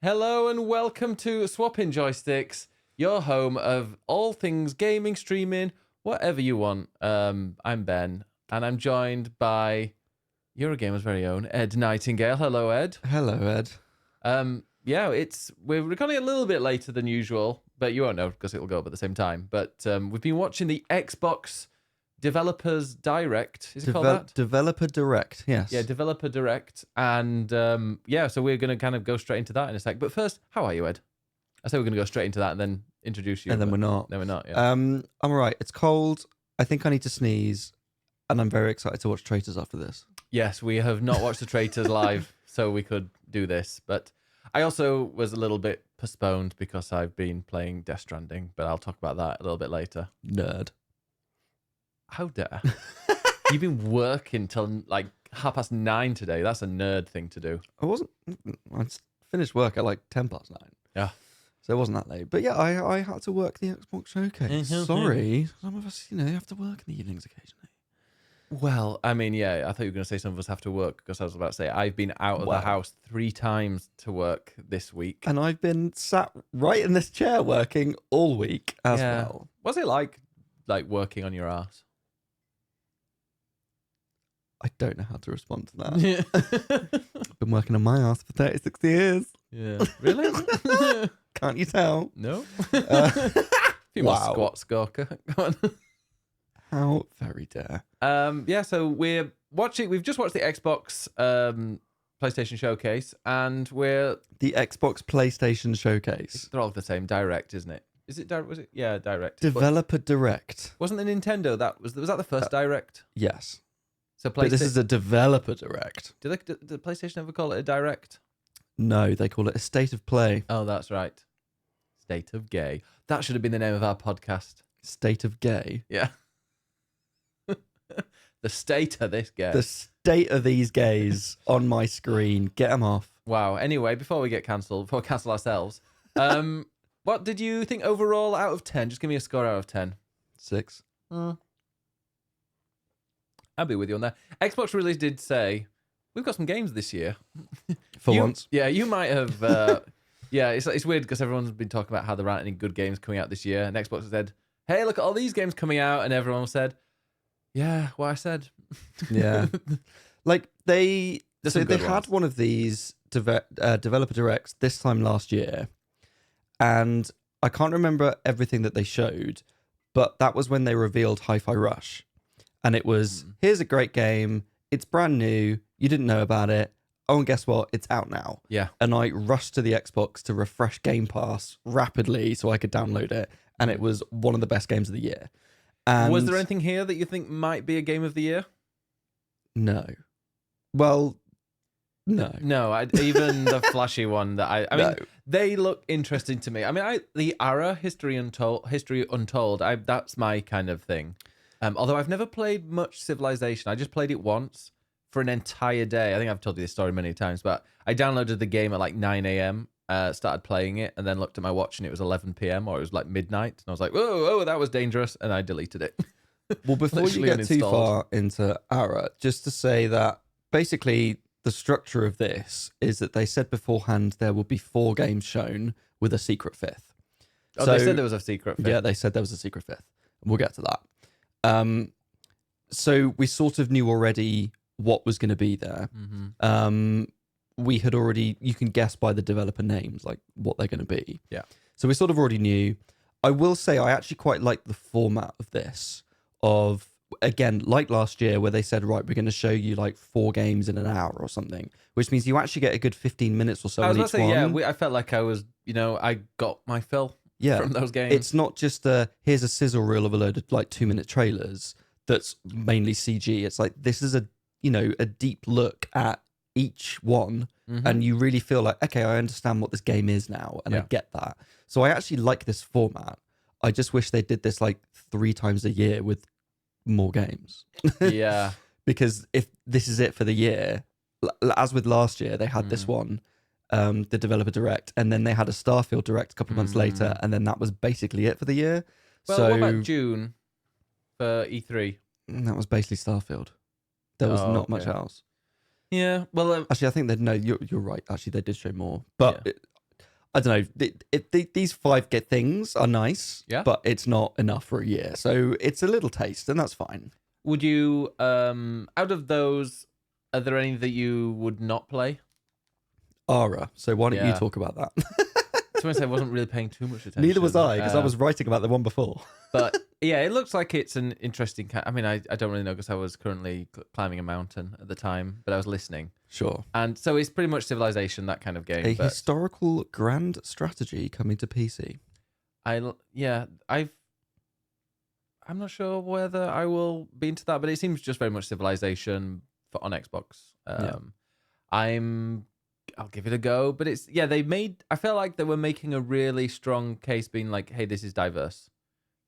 Hello and welcome to Swapping Joysticks, your home of all things gaming, streaming, whatever you want. I'm Ben, and I'm joined by Eurogamer's very own Ed Nightingale. Hello, Ed. Hello, Ed. We're recording a little bit later than usual, but you won't know because it'll go up at the same time. But we've been watching the Xbox Developers Direct. Is it called that? Developer Direct, yes. Yeah, Developer Direct. And so we're going to kind of go straight into that in a sec. But first, how are you, Ed? I say we're going to go straight into that and then introduce you. And then we're not. No, we're not, yeah. I'm all right. It's cold. I think I need to sneeze. And I'm very excited to watch Traitors after this. Yes, we have not watched the Traitors live, so we could do this. But I also was a little bit postponed because I've been playing Death Stranding, but I'll talk about that a little bit later. Nerd. How dare? You've been working till like 9:30 today. That's a nerd thing to do. I finished work at like 9:10. Yeah. So it wasn't that late. But yeah, I had to work the Xbox Showcase. Sorry. Some of us, have to work in the evenings occasionally. Well, I mean, yeah, I thought you were going to say some of us have to work because I was about to say I've been out of the house 3 times to work this week. And I've been sat right in this chair working all week as well. What's it like working on your ass? I don't know how to respond to that. I've been working on my ass for 36 years. Yeah. Really? Can't you tell? No. A few more squats, Gorka. Go on. How very dare. So we've just watched the Xbox PlayStation Showcase, and we're... The Xbox PlayStation Showcase. They're all the same. Direct, isn't it? Is it Direct? Was it? Yeah, Direct. Developer Direct. Wasn't the Nintendo, was that the first Direct? Yes. So but this is a Developer Direct. Did PlayStation ever call it a Direct? No, they call it a State of Play. Oh, that's right. State of Gay. That should have been the name of our podcast. State of Gay? Yeah. The state of this gay. The state of these gays on my screen. Get them off. Wow. Anyway, before we cancel ourselves, what did you think overall out of 10? Just give me a score out of 10. 6. I'll be with you on that. Xbox really did say, we've got some games this year. For once. Yeah, you might have... it's weird because everyone's been talking about how there aren't any good games coming out this year. And Xbox said, hey, look at all these games coming out. And everyone said, yeah, what I said. Yeah. Like they had one of these developer directs this time last year. And I can't remember everything that they showed, but that was when they revealed Hi-Fi Rush. And it was, here's a great game. It's brand new. You didn't know about it. Oh, and guess what? It's out now. Yeah. And I rushed to the Xbox to refresh Game Pass rapidly so I could download it. And it was one of the best games of the year. And was there anything here that you think might be a game of the year? No. Well, no. No, even the flashy one that I mean, No. They look interesting to me. I mean, the ARA, History Untold, that's my kind of thing. Although I've never played much Civilization. I just played it once for an entire day. I think I've told you this story many times, but I downloaded the game at like 9 a.m., started playing it, and then looked at my watch and it was 11 p.m. or it was like midnight. And I was like, whoa, that was dangerous. And I deleted it. Well, before you get too far into ARA, just to say that basically the structure of this is that they said beforehand there will be 4 games shown with a secret 5th. Oh, so, they said there was a secret 5th? Yeah, they said there was a secret 5th. We'll get to that. So we sort of knew already what was going to be there. Mm-hmm. We had already, you can guess by the developer names, like what they're going to be. Yeah. So we sort of already knew. I will say I actually quite like the format of this, of, again, like last year where they said, right, we're going to show you like 4 games in an hour or something, which means you actually get a good 15 minutes or so on each one. Yeah, I felt like I was, I got my fill from those games. It's not just here's a sizzle reel of a load of like 2-minute trailers that's mainly CG. It's like, this is a deep look at each one, and you really feel like, okay, I understand what this game is now, and I get that. So I actually like this format. I just wish they did this like 3 times a year with more games. Yeah. Because if this is it for the year, as with last year, they had this one, the Developer Direct, and then they had a Starfield Direct a couple of months later, and then that was basically it for the year. Well, so, what about June for E3? That was basically Starfield. There was not much else. Yeah, well... actually, I think you're right. Actually, they did show more. But I don't know. These 5 things are nice, Yeah. but it's not enough for a year. So it's a little taste, and that's fine. Would you, out of those, are there any that you would not play? Ara. So why don't you Yeah. talk about that? To be honest, I wasn't really paying too much attention. Neither was I, because I was writing about the one before. But yeah, it looks like it's an interesting. I mean, I don't really know because I was currently climbing a mountain at the time, but I was listening. Sure. And so it's pretty much Civilization, that kind of game. A historical grand strategy coming to PC. I'm not sure whether I will be into that, but it seems just very much Civilization on Xbox. I'll give it a go, but I felt like they were making a really strong case being like, hey, this is diverse.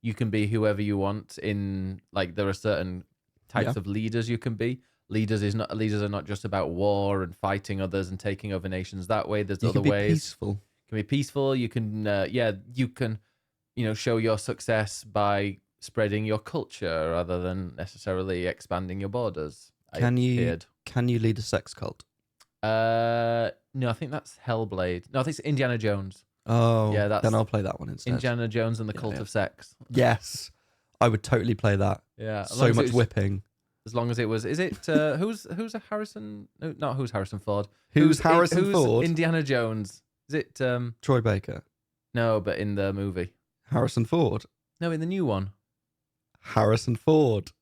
You can be whoever you want in, like, there are certain types of leaders you can be. Leaders are not just about war and fighting others and taking over nations that way. There's other ways. Peaceful. You can be peaceful. You can, show your success by spreading your culture rather than necessarily expanding your borders. Can you lead a sex cult? No, I think that's Hellblade. No, I think it's Indiana Jones. Oh, yeah, then I'll play that one instead. Indiana Jones and the Cult of Sex. Yes, I would totally play that. Yeah, so much whipping. As long as it was, is it who's a Harrison? No, not who's Harrison Ford. Who's Harrison Ford? Indiana Jones. Is it Troy Baker? No, but in the movie. Harrison Ford. No, in the new one. Harrison Ford.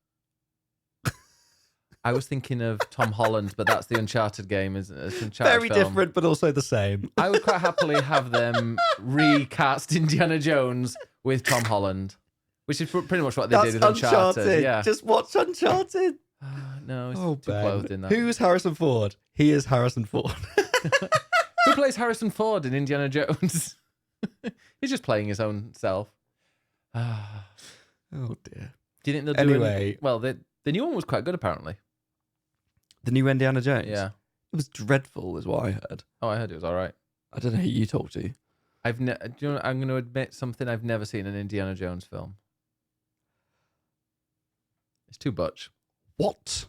I was thinking of Tom Holland, but that's the Uncharted game, isn't it? It's an Uncharted Very film. different, but also the same. I would quite happily have them recast Indiana Jones with Tom Holland, which is pretty much what they did with Uncharted. Yeah. Just watch Uncharted. No, he's too clothed in that. Who's Harrison Ford? He is Harrison Ford. Who plays Harrison Ford in Indiana Jones? He's just playing his own self. Oh dear. Do you think they'll do it? Well, the new one was quite good, apparently. The new Indiana Jones? Yeah. It was dreadful, is what I heard. Oh, I heard it was all right. I don't know who you talked to. I'm going to admit something. I've never seen an Indiana Jones film. It's too much. What?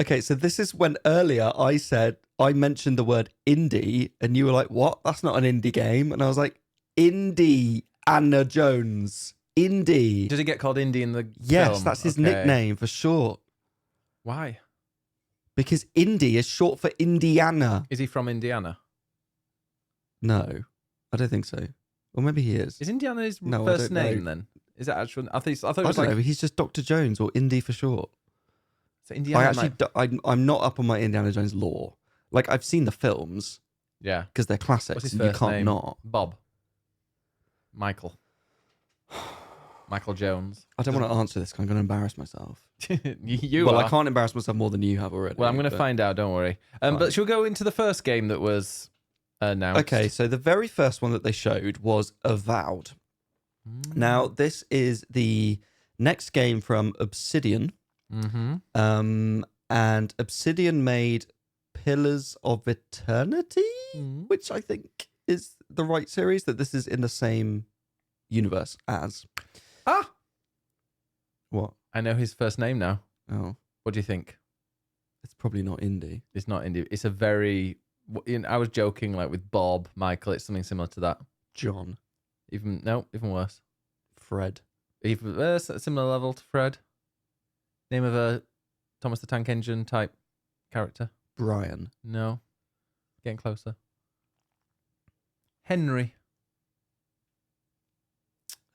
Okay, so this is when earlier I mentioned the word indie, and you were like, what? That's not an indie game. And I was like, Indiana Jones. Indie. Does he get called Indie in the Yes, film? that's his nickname for short. Why? Because Indy is short for Indiana. Is he from Indiana? No, I don't think so. Or maybe he is. Is Indiana his first name then? Is that actual? I thought it was I don't know. He's just Dr. Jones or Indy for short. So Indiana. I'm not up on my Indiana Jones lore. Like, I've seen the films. Yeah. Because they're classics. What's his and first you can't name? not. Bob. Michael Jones. I don't want to answer this because I'm going to embarrass myself. Well, I can't embarrass myself more than you have already. Well, I'm going to find out. Don't worry. But shall we go into the first game that was announced? Okay, so the very first one that they showed was Avowed. Now, this is the next game from Obsidian. Mm-hmm. And Obsidian made Pillars of Eternity, which I think is the right series, that this is in the same universe as. What? I know his first name now. Oh. What do you think? It's probably not indie. It's not indie. It's a very... I was joking, like, with Bob, Michael. It's something similar to that. John. Even worse. Fred. Even similar level to Fred. Name of a Thomas the Tank Engine type character. Brian. No. Getting closer. Henry.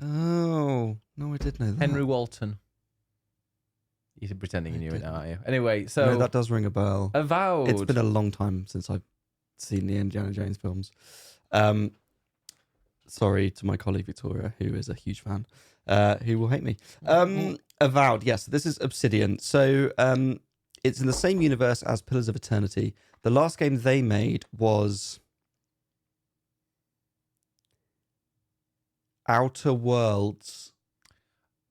Oh, no, I did know that. Henry Walton. You're pretending you knew it now, aren't you? Anyway, so... No, that does ring a bell. Avowed. It's been a long time since I've seen the Indiana Jones films. Sorry to my colleague Victoria, who is a huge fan, who will hate me. Avowed, yes, this is Obsidian. So it's in the same universe as Pillars of Eternity. The last game they made was Outer Worlds.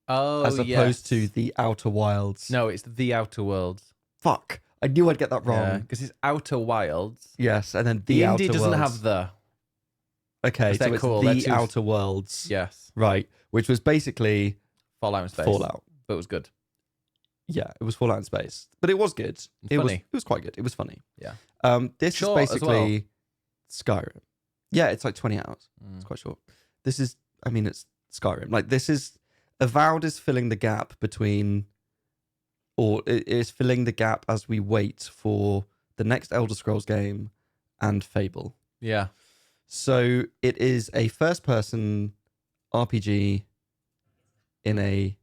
Oh, as opposed to The Outer Wilds. No, it's The Outer Worlds. Fuck. I knew I'd get that wrong. Because it's Outer Wilds. Yes, and then The Outer indie Worlds. doesn't have the. Okay, so it's cool. The Outer Worlds. Yes. Right, which was basically... Fallout in space. Fallout. But it was good. Yeah, it was Fallout in space. But it was good. It was quite good. It was funny. Yeah. This is basically Skyrim. Yeah, it's like 20 hours. It's quite short. This is, I mean, it's Skyrim. Like, this is, Avowed is filling the gap between, or it is filling the gap as we wait for the next Elder Scrolls game and Fable. Yeah. So it is a first-person RPG in a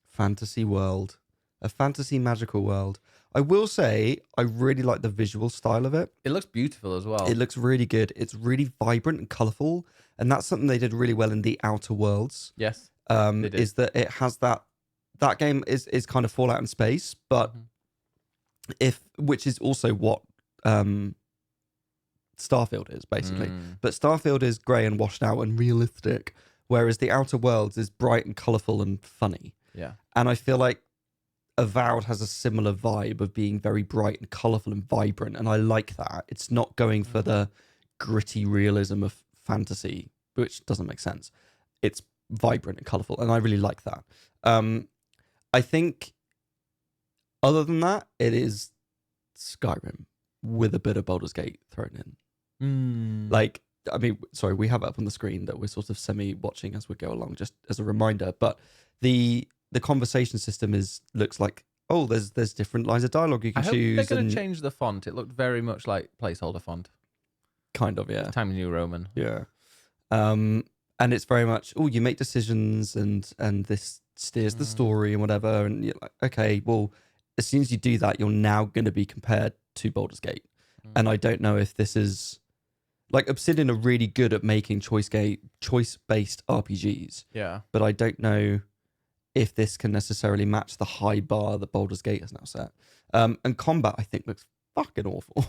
fantasy world, a fantasy magical world. I will say I really like the visual style of it. It looks beautiful as well. It looks really good. It's really vibrant and colourful, and that's something they did really well in the Outer Worlds. Yes. Is that it has that game is kind of Fallout in space, but which is also what Starfield is basically. But Starfield is grey and washed out and realistic, whereas the Outer Worlds is bright and colourful and funny. Yeah. And I feel like Avowed has a similar vibe of being very bright and colourful and vibrant, and I like that. It's not going for the gritty realism of fantasy, which doesn't make sense. It's vibrant and colourful, and I really like that. I think other than that, it is Skyrim with a bit of Baldur's Gate thrown in. Like, I mean, sorry, we have it up on the screen that we're sort of semi-watching as we go along, just as a reminder, but the conversation system looks like, oh, there's different lines of dialogue you can choose. They're going to change the font. It looked very much like placeholder font. Kind of, yeah. Times New Roman. Yeah. And it's very much, oh, you make decisions and this steers the story and whatever. And you're like, okay, well, as soon as you do that, you're now going to be compared to Baldur's Gate. And I don't know if this is, like, Obsidian are really good at making choice-based RPGs. Yeah. But I don't know if this can necessarily match the high bar that Baldur's Gate has now set. And combat, I think, looks fucking awful.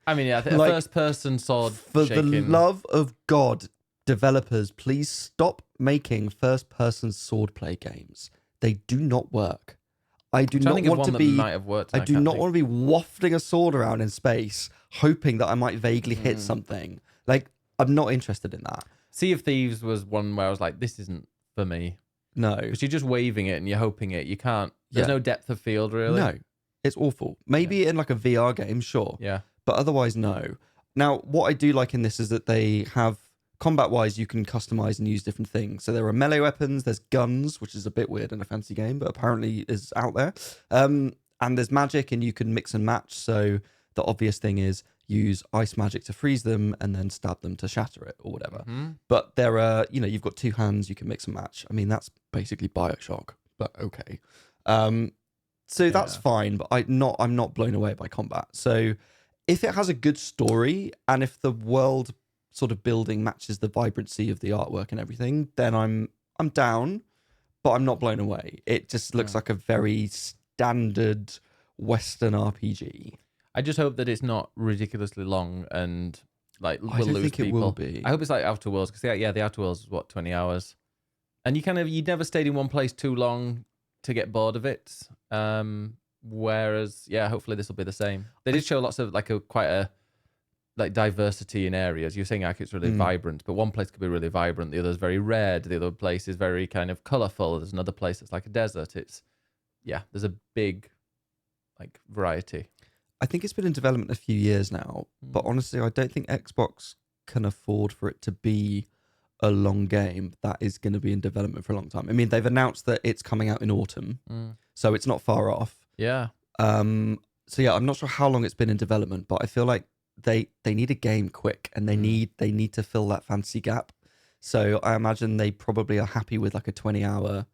I mean, yeah, like, first-person sword for shaking. the love of God, developers, please stop making first-person swordplay games. They do not work. I do not want to be. Might have worked, I do not want to be wafting a sword around in space, hoping that I might vaguely hit something. Like, I'm not interested in that. Sea of Thieves was one where I was like, this isn't for me. No, because you're just waving it and you're hoping it. You can't. There's no depth of field, really. No, it's awful. Maybe in like a VR game, sure. Yeah. But otherwise, no. Now, what I do like in this is that they have, combat-wise, you can customize and use different things. So there are melee weapons, there's guns, which is a bit weird in a fantasy game, but apparently is out there. And there's magic, and you can mix and match. So the obvious thing is use ice magic to freeze them and then stab them to shatter it or whatever. But there are, you've got two hands, you can mix and match. I mean, that's basically BioShock, but okay. So that's fine, but I'm not blown away by combat. So if it has a good story and if the world sort of building matches the vibrancy of the artwork and everything, then I'm down, but I'm not blown away. It just looks like a very standard Western RPG. I just hope that it's not ridiculously long and like will lose people. It will be. I hope it's like Outer Worlds, because the Outer Worlds is what, 20 hours, and you never stayed in one place too long to get bored of it. Whereas, hopefully this will be the same. They did show lots of quite a diversity in areas. You're saying it's really vibrant, but one place could be really vibrant, the other's very red, the other place is very kind of colourful. There's another place that's like a desert. There's a big variety. I think it's been in development a few years now, but honestly, I don't think Xbox can afford for it to be a long game that is going to be in development for a long time. I mean, they've announced that it's coming out in autumn, so it's not far off. Yeah. I'm not sure how long it's been in development, but I feel like they need a game quick, and they need to fill that fantasy gap. So I imagine they probably are happy with like a 20-hour,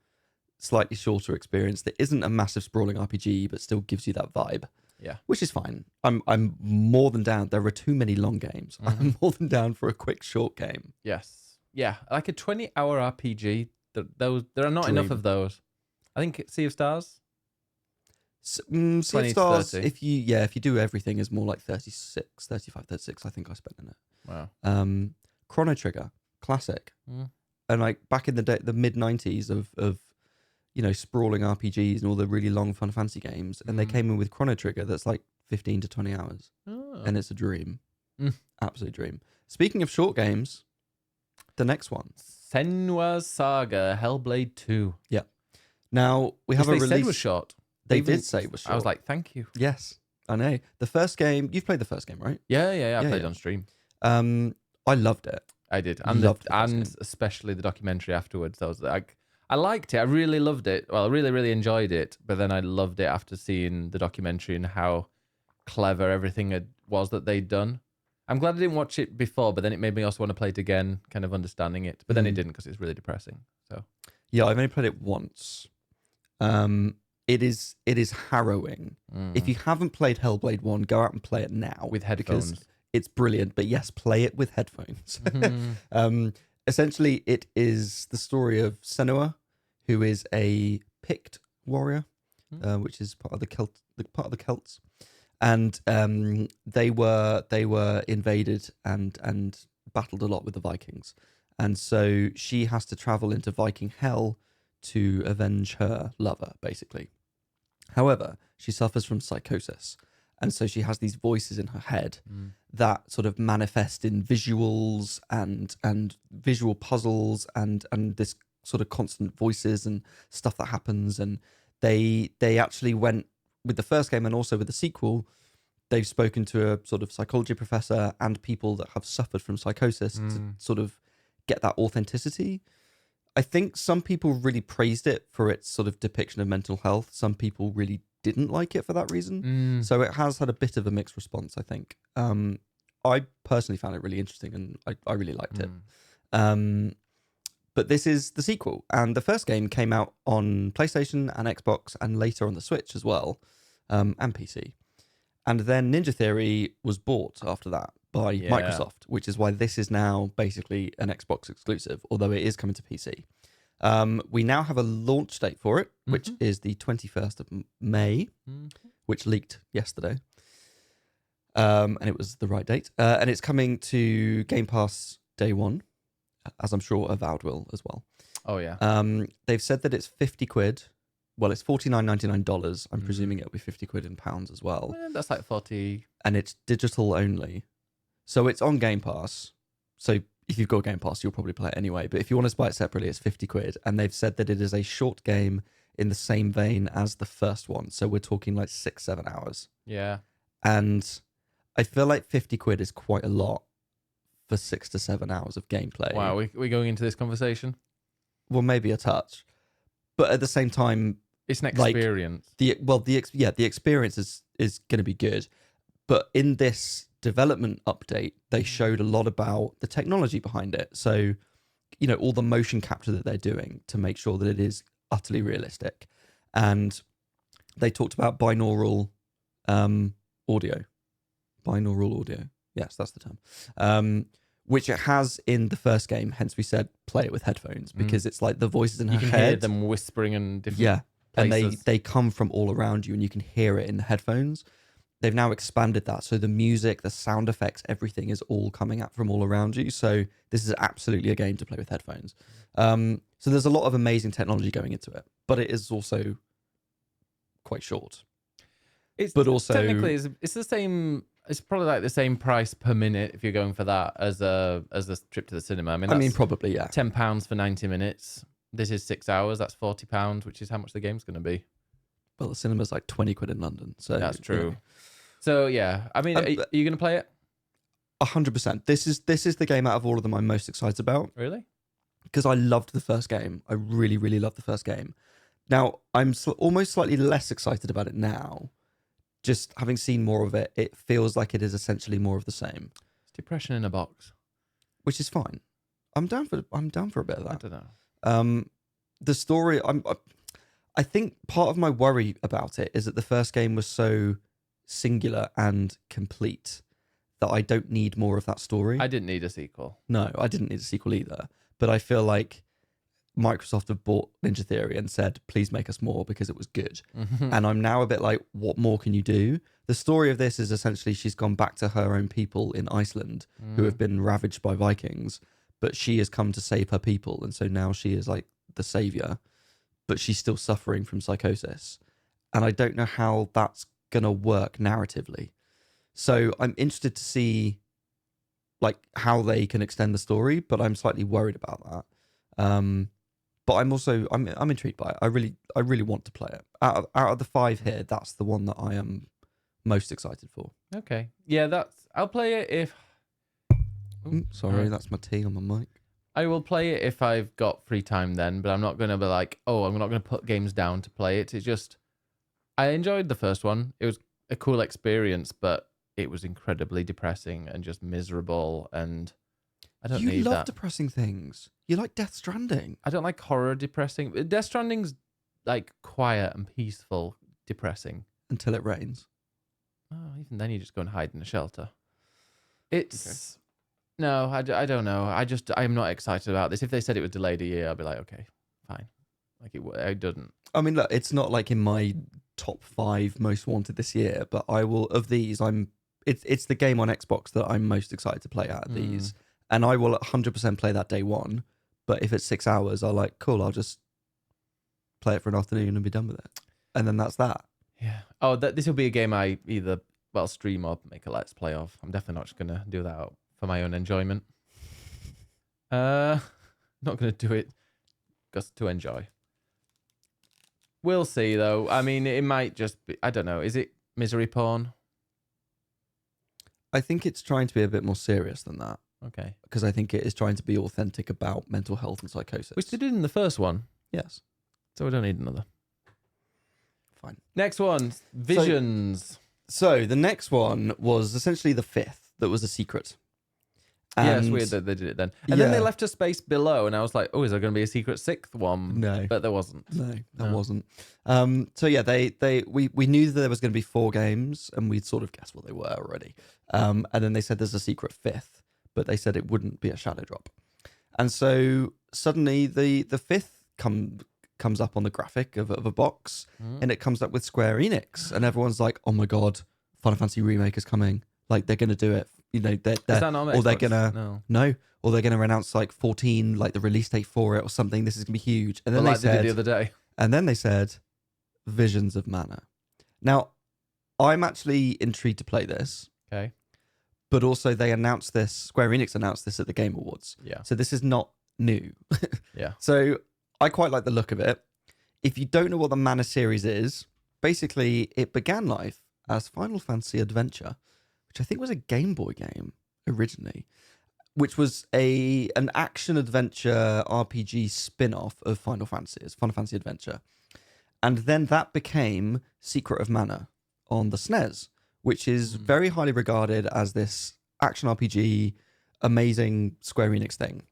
slightly shorter experience that isn't a massive sprawling RPG, but still gives you that vibe. Yeah, which is fine. I'm more than down. There are too many long games. I'm more than down for a quick short game. Yes, yeah, like a 20-hour RPG. There are not enough of those. I think Sea of Stars. Sea of Stars. If you do everything, is more like 36, 35, 36. I think I spent in it. Wow. Chrono Trigger, classic, and like back in the day, the mid 90s of sprawling RPGs and all the really long Fun Fantasy games. And they came in with Chrono Trigger that's like 15 to 20 hours. Oh. And it's a dream. Absolute dream. Speaking of short games, the next one. Senua Saga, Hellblade 2. Yeah. Now, we have a release. They said was short. They did say it was short. I was like, thank you. Yes, I know. The first game, you've played the first game, right? Yeah. I played on stream. I loved it. I did, and especially the documentary afterwards. I was like, I liked it. I really loved it. Well, I really, really enjoyed it. But then I loved it after seeing the documentary and how clever everything was that they'd done. I'm glad I didn't watch it before, but then it made me also want to play it again, kind of understanding it. But then it didn't because it's really depressing. So yeah, I've only played it once. It is harrowing. If you haven't played Hellblade 1, go out and play it now with headphones. Because it's brilliant. But yes, play it with headphones. Essentially, it is the story of Senua, who is a Pict warrior, which is part of the Celts, and they were invaded and battled a lot with the Vikings, and so she has to travel into Viking hell to avenge her lover, basically. However, she suffers from psychosis, and so she has these voices in her head that sort of manifest in visuals and visual puzzles and this sort of constant voices and stuff that happens. And they actually went with the first game and also with the sequel. They've spoken to a sort of psychology professor and people that have suffered from psychosis to sort of get that authenticity. I think some people really praised it for its sort of depiction of mental health. Some people really didn't like it for that reason. So it has had a bit of a mixed response, I think. I personally found it really interesting and I really liked it. But this is the sequel. And the first game came out on PlayStation and Xbox and later on the Switch as well, and PC. And then Ninja Theory was bought after that by Microsoft, which is why this is now basically an Xbox exclusive, although it is coming to PC. We now have a launch date for it, which is the 21st of May, which leaked yesterday. And it was the right date. And it's coming to Game Pass day one, as I'm sure Avowed will as well. Oh, yeah. They've said that it's 50 quid. Well, it's $49.99. I'm presuming it'll be 50 quid in pounds as well. That's like 40. And it's digital only. So it's on Game Pass. So if you've got Game Pass, you'll probably play it anyway. But if you want to buy it separately, it's 50 quid. And they've said that it is a short game in the same vein as the first one. So we're talking like 6-7 hours. Yeah. And I feel like 50 quid is quite a lot for 6 to 7 hours of gameplay. Wow, we're going into this conversation? Well, maybe a touch. But at the same time, it's an experience. The experience is going to be good. But in this development update, they showed a lot about the technology behind it. So, you know, all the motion capture that they're doing to make sure that it is utterly realistic. And they talked about binaural audio. Binaural audio. Yes, that's the term. Which it has in the first game. Hence we said play it with headphones because it's like the voices in her head. You can hear them whispering in different places. And they come from all around you and you can hear it in the headphones. They've now expanded that. So the music, the sound effects, everything is all coming out from all around you. So this is absolutely a game to play with headphones. So there's a lot of amazing technology going into it, but it is also quite short. Technically it's the same. It's probably like the same price per minute if you're going for that as a trip to the cinema. I mean, probably, yeah. £10 for 90 minutes. This is 6 hours. That's £40, which is how much the game's going to be. Well, the cinema's like 20 quid in London. So that's true. You know. So yeah, I mean, are you going to play it? 100%. This is the game out of all of them I'm most excited about. Really? Because I loved the first game. I really, really loved the first game. Now I'm almost slightly less excited about it now. Just having seen more of it, it feels like it is essentially more of the same. It's depression in a box, which is fine. I'm down for a bit of that. I don't know. The story, I think part of my worry about it is that the first game was so singular and complete that I don't need more of that story. I didn't need a sequel. No, I didn't need a sequel either. But I feel like Microsoft have bought Ninja Theory and said, please make us more because it was good. And I'm now a bit like, what more can you do? The story of this is essentially she's gone back to her own people in Iceland who have been ravaged by Vikings, but she has come to save her people. And so now she is like the savior, but she's still suffering from psychosis. And I don't know how that's going to work narratively. So I'm interested to see like how they can extend the story, but I'm slightly worried about that. But I'm also I'm intrigued by it. I really want to play it. Out of the 5 here, that's the one that I am most excited for. Okay, yeah, I'll play it if Sorry, that's my tea on my mic. I will play it if I've got free time then, but I'm not going to be like, I'm not going to put games down to play it. It's just, I enjoyed the first one. It was a cool experience, but it was incredibly depressing and just miserable, and I don't need that. You love depressing things. You like Death Stranding. I don't like horror depressing. Death Stranding's like quiet and peaceful depressing. Until it rains. Oh, even then you just go and hide in a shelter. It's... Okay. No, I don't know. I'm not excited about this. If they said it was delayed a year, I'd be like, okay, fine. Like it doesn't. I mean, look, it's not like in my top 5 most wanted this year, but I will, of these, it's the game on Xbox that I'm most excited to play out of these. And I will 100% play that day one. But if it's 6 hours, I'll like, cool, I'll just play it for an afternoon and be done with it. And then that's that. Yeah. Oh, this will be a game I either, stream or make a let's play of. I'm definitely not just going to do that for my own enjoyment. Not going to do it just to enjoy. We'll see, though. I mean, it might just be... I don't know. Is it misery porn? I think it's trying to be a bit more serious than that. Okay. Because I think it is trying to be authentic about mental health and psychosis. Which they did in the first one. Yes. So we don't need another. Fine. Next one. Visions. So the next one was essentially the 5th that was a secret. Yeah, it's weird that they did it then. And then they left a space below, and I was like, is there going to be a secret 6th one? No. But there wasn't. No, there wasn't. So yeah, we knew that there was going to be 4 games, and we'd sort of guessed what they were already. And then they said there's a secret 5th, but they said it wouldn't be a shadow drop. And so suddenly the 5th comes up on the graphic of a box, and it comes up with Square Enix, and everyone's like, oh my God, Final Fantasy Remake is coming. Like, they're going to do it. You know, they're or they're gonna or they're gonna announce like 14, like the release date for it or something. This is gonna be huge. And then they said the other day. And then they said Visions of Mana. Now, I'm actually intrigued to play this. Okay. But also they announced this, Square Enix announced this at the Game Awards. Yeah. So this is not new. Yeah. So I quite like the look of it. If you don't know what the Mana series is, basically it began life as Final Fantasy Adventure, which I think was a Game Boy game originally, which was an action-adventure RPG spin-off of Final Fantasy. It's Final Fantasy Adventure. And then that became Secret of Mana on the SNES, which is very highly regarded as this action RPG, amazing Square Enix thing.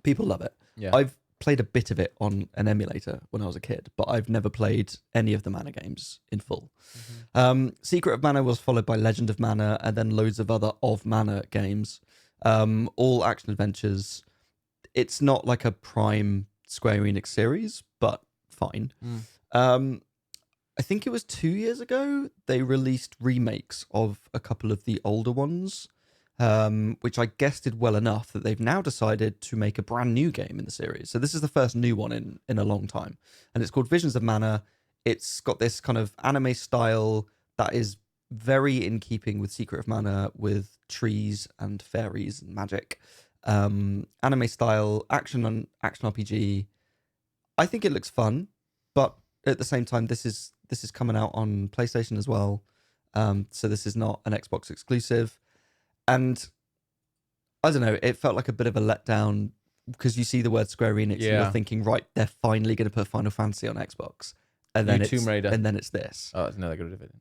People love it. Yeah. I've played a bit of it on an emulator when I was a kid, but I've never played any of the Mana games in full. Secret of Mana was followed by Legend of Mana, and then loads of other of Mana games, all action adventures. It's not like a prime Square Enix series, but fine. I think it was 2 years ago they released remakes of a couple of the older ones, which I guess did well enough that they've now decided to make a brand new game in the series. So this is the first new one in a long time. And it's called Visions of Mana. It's got this kind of anime style that is very in keeping with Secret of Mana, with trees and fairies and magic. Anime style, action RPG. I think it looks fun, but at the same time, this is coming out on PlayStation as well. So this is not an Xbox exclusive. And I don't know, it felt like a bit of a letdown because you see the word Square Enix and you're thinking, right, they're finally going to put Final Fantasy on Xbox. And then it's Tomb Raider. And then it's this. Oh, no, they're going to do it.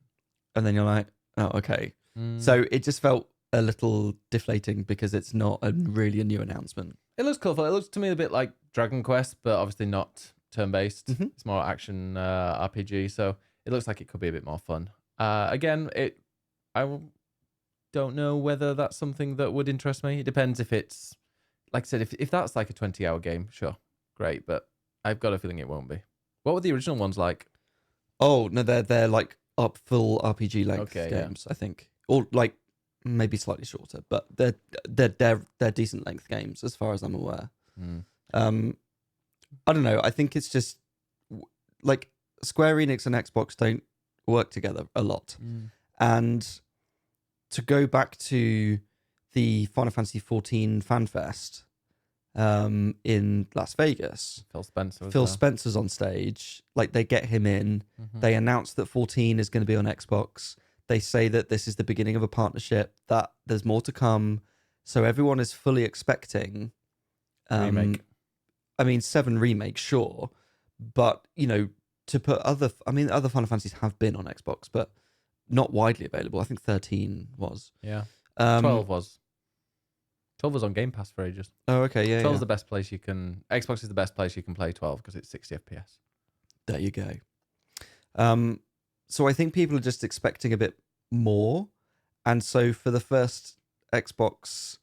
And then you're like, oh, okay. So it just felt a little deflating because it's not really a new announcement. It looks colorful. It looks to me a bit like Dragon Quest, but obviously not turn-based. It's more action RPG, so it looks like it could be a bit more fun. Again, I don't know whether that's something that would interest me. It depends if it's, like I said, if that's like a 20-hour game, sure, great, but I've got a feeling it won't be. What were the original ones like? Oh, no, they're like full RPG length games, I think. Or like maybe slightly shorter, but they're decent length games as far as I'm aware. I don't know. I think it's just like Square Enix and Xbox don't work together a lot. And to go back to the Final Fantasy XIV Fan Fest in Las Vegas, Phil Spencer's on stage. Like, they get him in. They announce that 14 is going to be on Xbox. They say that this is the beginning of a partnership, that there's more to come. So everyone is fully expecting Remake. I mean, 7 remake, sure, but to put other Final Fantasies have been on Xbox, but not widely available. I think 13 was. Yeah. 12 was. 12 was on Game Pass for ages. Oh, okay, yeah. 12 is the best place you can. Xbox is the best place you can play 12 because it's 60 FPS. There you go. So I think people are just expecting a bit more, and so for the first Xbox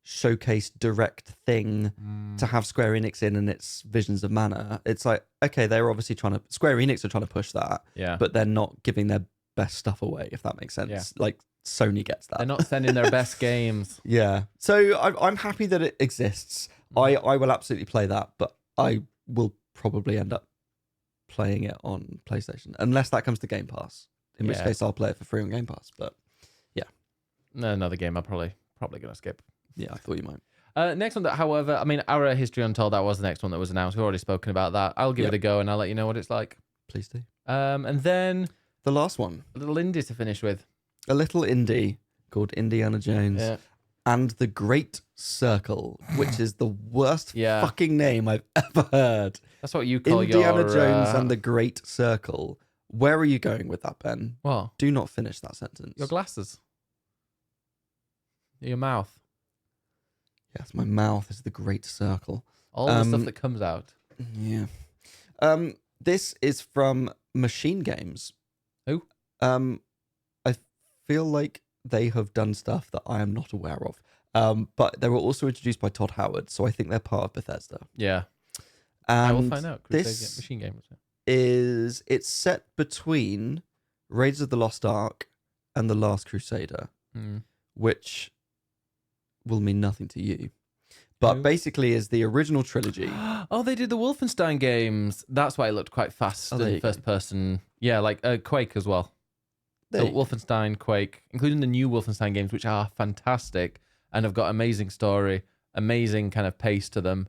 showcase direct thing to have Square Enix in and its Visions of Mana, it's like, okay, they're obviously Square Enix are trying to push that, but they're not giving their best stuff away, if that makes sense. Yeah. Like Sony gets that. They're not sending their best games. Yeah. So I'm happy that it exists. I will absolutely play that, but I will probably end up playing it on PlayStation unless that comes to Game Pass, in which case I'll play it for free on Game Pass. But yeah, another game I'm probably gonna skip. Yeah, I thought you might. Next one, however, I mean, Ara History Untold, that was the next one that was announced. We've already spoken about that. I'll give it a go and I'll let you know what it's like. Please do. And then the last one, a little indie to finish with. A little indie called Indiana Jones and the Great Circle, which is the worst fucking name I've ever heard. That's what you call Indiana Jones and the Great Circle. Where are you going with that, Ben? What? Do not finish that sentence. Your glasses. Your mouth. Yes, my mouth is the Great Circle. All the stuff that comes out. Yeah. This is from Machine Games. Who? I feel like they have done stuff that I am not aware of. But they were also introduced by Todd Howard, so I think they're part of Bethesda. Yeah. And I will find out. This Machine Games. It's set between Raiders of the Lost Ark and The Last Crusader, which will mean nothing to you. But basically is the original trilogy. Oh, they did the Wolfenstein games. That's why it looked quite fast in first person. Yeah, like Quake as well. So Wolfenstein, Quake, including the new Wolfenstein games, which are fantastic and have got amazing story, amazing kind of pace to them.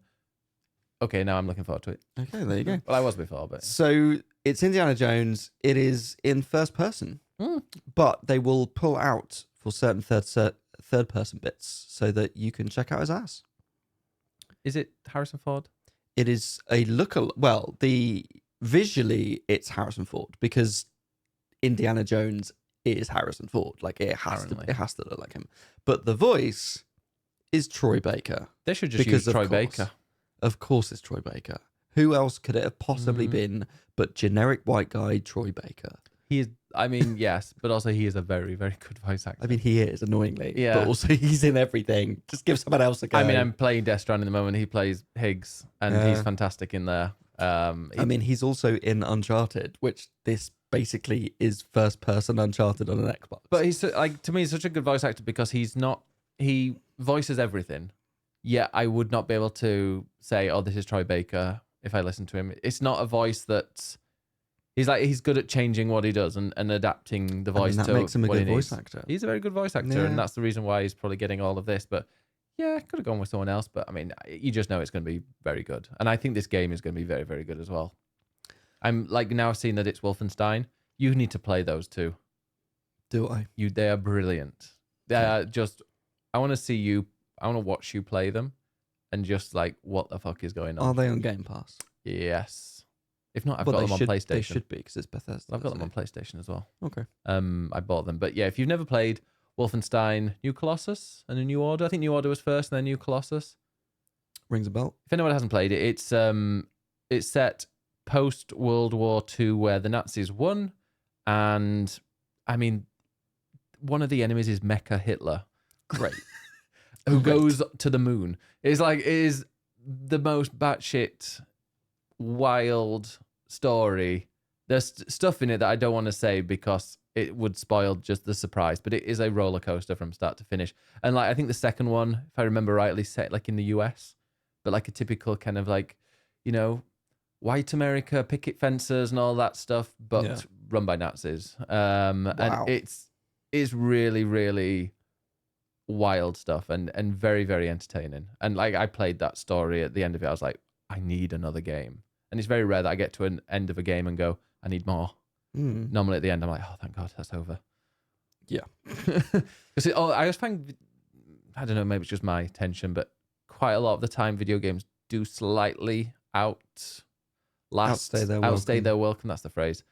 Okay, now I'm looking forward to it. Okay, there you go. Well, I was before, but... So it's Indiana Jones. It is in first person, but they will pull out for certain third person bits so that you can check out his ass. Is it Harrison Ford? It is visually it's Harrison Ford because Indiana Jones is Harrison Ford. Like it has to look like him. But the voice is Troy Baker. They should just use Troy Baker. Of course it's Troy Baker. Who else could it have possibly been but generic white guy Troy Baker? He is, I mean, yes, but also he is a very, very good voice actor. I mean, he is, annoyingly. Yeah. But also he's in everything. Just give someone else a go. I mean, I'm playing Death Stranding at the moment. He plays Higgs, and he's fantastic in there. I mean, he's also in Uncharted, which this basically is first-person Uncharted on an Xbox. But he's, like, to me, he's such a good voice actor because he voices everything. Yet I would not be able to say, oh, this is Troy Baker if I listen to him. It's not a voice that... He's good at changing what he does and adapting the voice to what he needs. That makes him a good voice actor. He's a very good voice actor, and that's the reason why he's probably getting all of this. But yeah, I could have gone with someone else. But I mean, you just know it's going to be very good. And I think this game is going to be very, very good as well. I'm like now seeing that it's Wolfenstein. You need to play those two. Do I? They are brilliant. They are just... I want to see you... I want to watch you play them and just like, what the fuck is going on? Are they on Game Pass? Yes. If not, I've got them on PlayStation. They should be because it's Bethesda. I've got them on PlayStation as well. Okay. I bought them. But yeah, if you've never played Wolfenstein New Colossus and a New Order, I think New Order was first and then New Colossus. Rings a bell. If anyone hasn't played it, it's set post World War II where the Nazis won. And I mean, one of the enemies is Mecha Hitler. Great. Who goes to the moon. It is the most batshit wild story. There's stuff in it that I don't want to say because it would spoil just the surprise, but it is a roller coaster from start to finish. And like I think the second one, if I remember rightly, set like in the US, but like a typical kind of like, you know, white America, picket fences and all that stuff, but run by Nazis. And it's really, really wild stuff and very, very entertaining. And like I played that story at the end of it, I was like, I need another game. And it's very rare that I get to an end of a game and go, I need more. Normally at the end, I'm like, oh, thank God, that's over. Yeah. Because I was find I don't know, maybe it's just my attention, but quite a lot of the time, video games do slightly outstay their welcome. That's the phrase.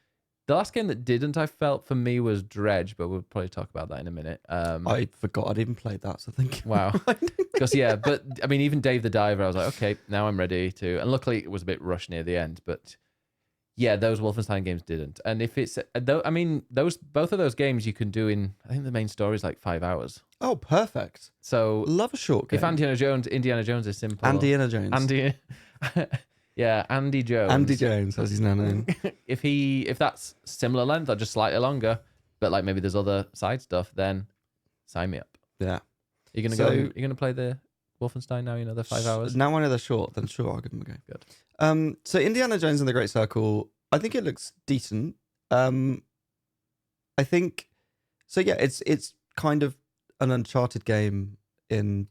The last game that didn't, I felt, for me was Dredge, but we'll probably talk about that in a minute. I forgot I'd even played that, so thank you. Wow. Because, yeah, but, I mean, even Dave the Diver, I was like, okay, now I'm ready to... And luckily, it was a bit rushed near the end, but, yeah, those Wolfenstein games didn't. And if it's... I mean, both of those games you can do in... I think the main story is like 5 hours. Oh, perfect. So... Love a short game. If Indiana Jones is simple... Indiana Jones. Yeah, Andy Jones. Andy Jones, as he's now known. If that's similar length or just slightly longer, but like maybe there's other side stuff, then sign me up. Yeah. You're gonna play the Wolfenstein now, the 5 hours? Now I know they're short, then sure, I'll give them a go. Good. So Indiana Jones and the Great Circle, I think it looks decent. I think so yeah, it's kind of an Uncharted game in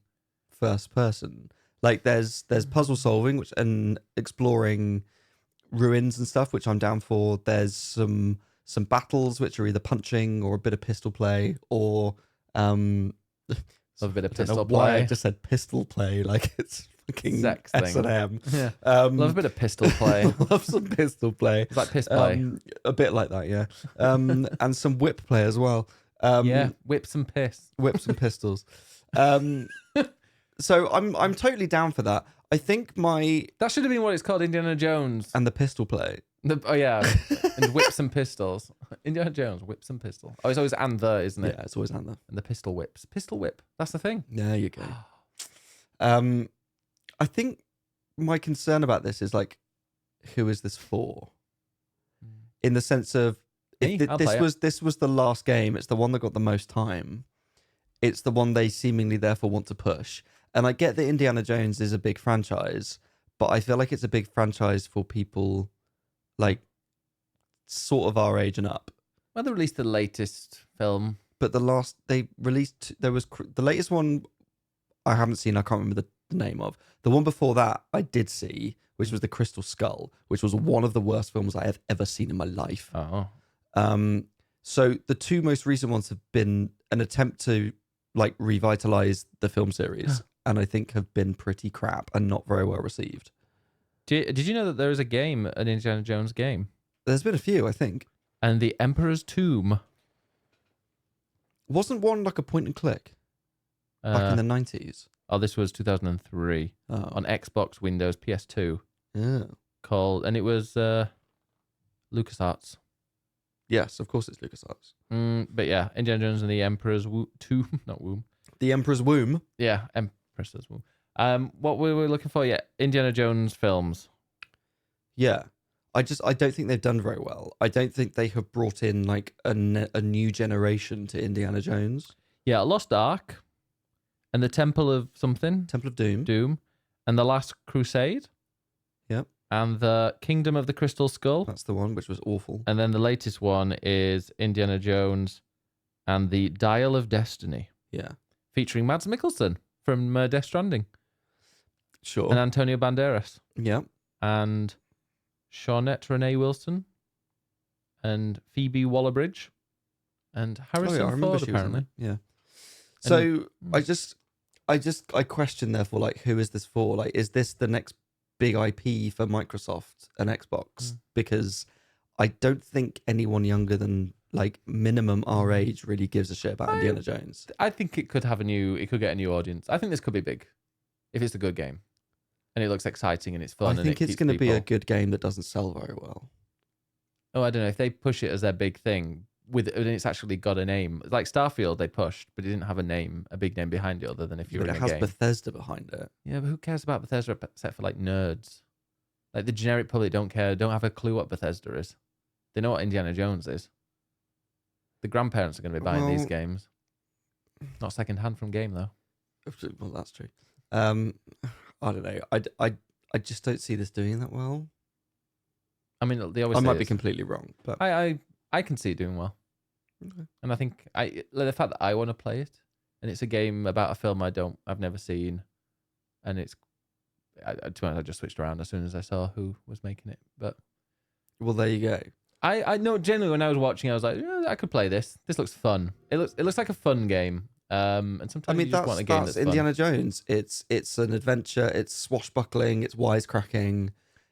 first person. Like there's puzzle solving and exploring ruins and stuff, which I'm down for. There's some battles which are either punching or a bit of pistol play or a bit of pistol play. Why I just said pistol play like it's fucking sex S&M. Yeah. Love a bit of pistol play. Love some pistol play. It's like piss play. A bit like that, yeah. And some whip play as well. Yeah, whips and piss. Whips and pistols. So I'm totally down for that. I think that should have been what it's called, Indiana Jones. And the pistol play. Oh yeah, and whips and pistols. Indiana Jones, whips and pistol. Oh, it's always and the, isn't it? Yeah, it's always and the. And the pistol whips. Pistol whip. That's the thing. There you go. I think my concern about this is like, who is this for? In the sense of, if this was the last game, it's the one that got the most time. It's the one they seemingly therefore want to push. And I get that Indiana Jones is a big franchise, but I feel like it's a big franchise for people like sort of our age and up. Well, they released the latest film. But the latest one I haven't seen, I can't remember the name of. The one before that I did see, which was The Crystal Skull, which was one of the worst films I have ever seen in my life. Oh. So the two most recent ones have been an attempt to like revitalize the film series, and I think have been pretty crap and not very well received. Did you know that there is a game, an Indiana Jones game? There's been a few, I think. And The Emperor's Tomb. Wasn't one like a point and click back in the 90s? Oh, this was 2003 on Xbox, Windows, PS2. Yeah. And it was LucasArts. Yes, of course it's LucasArts. But yeah, Indiana Jones and the Emperor's Tomb, not Womb. The Emperor's Womb. Yeah, Empress's Womb. What we were looking for, Indiana Jones films. Yeah, I don't think they've done very well. I don't think they have brought in like a new generation to Indiana Jones. Yeah, Lost Ark, and the Temple of something. Temple of Doom. Doom, and the Last Crusade. Yep. And the Kingdom of the Crystal Skull. That's the one, which was awful. And then the latest one is Indiana Jones and the Dial of Destiny. Yeah. Featuring Mads Mikkelsen from Death Stranding. Sure. And Antonio Banderas. Yeah. And Shawnette Renee Wilson. And Phoebe Waller-Bridge. And Harrison Ford, apparently. Yeah. So I question, therefore, like, who is this for? Like, is this the next big IP for Microsoft and Xbox? Because I don't think anyone younger than like minimum our age really gives a shit about Indiana Jones. I think it could get a new audience. I think this could be big if it's a good game and it looks exciting and it's fun. I think it's going to be a good game that doesn't sell very well. Oh, I don't know if they push it as their big thing and it's actually got a name. Like Starfield, they pushed, but it didn't have a big name behind it other than if you're in a game. It has Bethesda behind it. Yeah, but who cares about Bethesda except for like nerds? Like the generic public don't have a clue what Bethesda is. They know what Indiana Jones is. The grandparents are going to be buying these games. Not second hand from game though. Well, that's true. I don't know. I just don't see this doing that well. I mean, they always. I might be completely wrong, but I can see it doing well. Okay. And I think the fact that I want to play it, and it's a game about a film I've never seen, and to be honest, I just switched around as soon as I saw who was making it. But well, there you go. I know generally when I was watching, I was like, I could play this. This looks fun. It looks like a fun game. And sometimes you just want a game that's Indiana fun. Jones. It's an adventure. It's swashbuckling. It's wisecracking.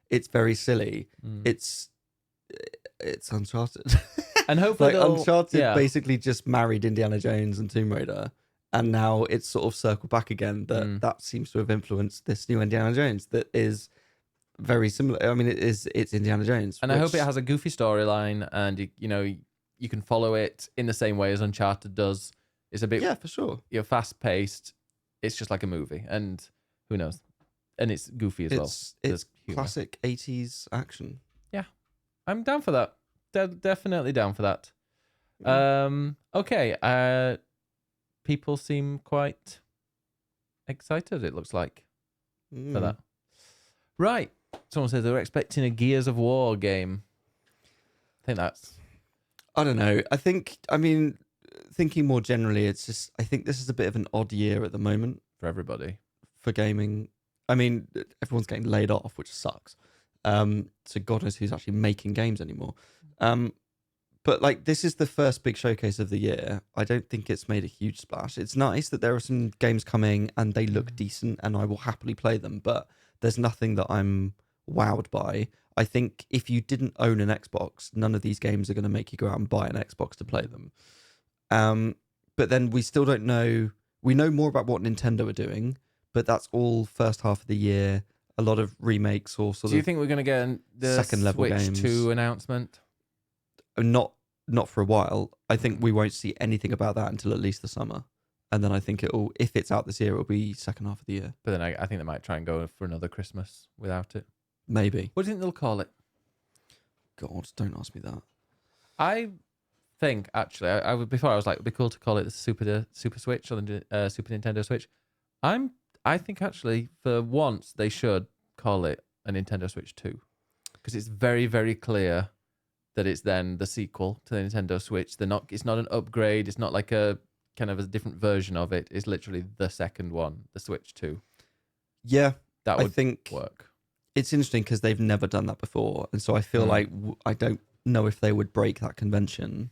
It's very silly. It's Uncharted. And hopefully Uncharted basically just married Indiana Jones and Tomb Raider, and now it's sort of circled back again. That seems to have influenced this new Indiana Jones that is very similar. I mean, it's Indiana Jones, and I hope it has a goofy storyline, and you can follow it in the same way as Uncharted does. It's a bit for sure. You're fast paced. It's just like a movie, and who knows? And it's goofy as well. It's classic 80s action. Yeah, I'm down for that. Definitely down for that. Okay. People seem quite excited, it looks like, for that. Right. Someone says they're expecting a Gears of War game. I think that's... I don't know. Thinking more generally, it's just... I think this is a bit of an odd year at the moment. For everybody. For gaming. I mean, everyone's getting laid off, which sucks. So God knows who's actually making games anymore. But like, this is the first big showcase of the year. I don't think it's made a huge splash. It's nice that there are some games coming and they look decent and I will happily play them, but there's nothing that I'm wowed by. I think if you didn't own an Xbox, none of these games are going to make you go out and buy an Xbox to play them. But then we still don't know. We know more about what Nintendo are doing, but that's all first half of the year. A lot of remakes or sort of... Do you think we're going to get the second level Switch games. 2 announcement? Not for a while. I think we won't see anything about that until at least the summer. And then I think if it's out this year, it'll be second half of the year. But then I think they might try and go for another Christmas without it. Maybe. What do you think they'll call it? God, don't ask me that. I think, actually, I was like, it'd be cool to call it the Super Switch or the Super Nintendo Switch. I think, actually, for once, they should call it a Nintendo Switch 2. Because it's very, very clear that it's then the sequel to the Nintendo Switch. It's not an upgrade. It's not like a kind of a different version of it. It's literally the second one, the Switch 2. Yeah, that would think work. It's interesting because they've never done that before. And so I feel like I don't know if they would break that convention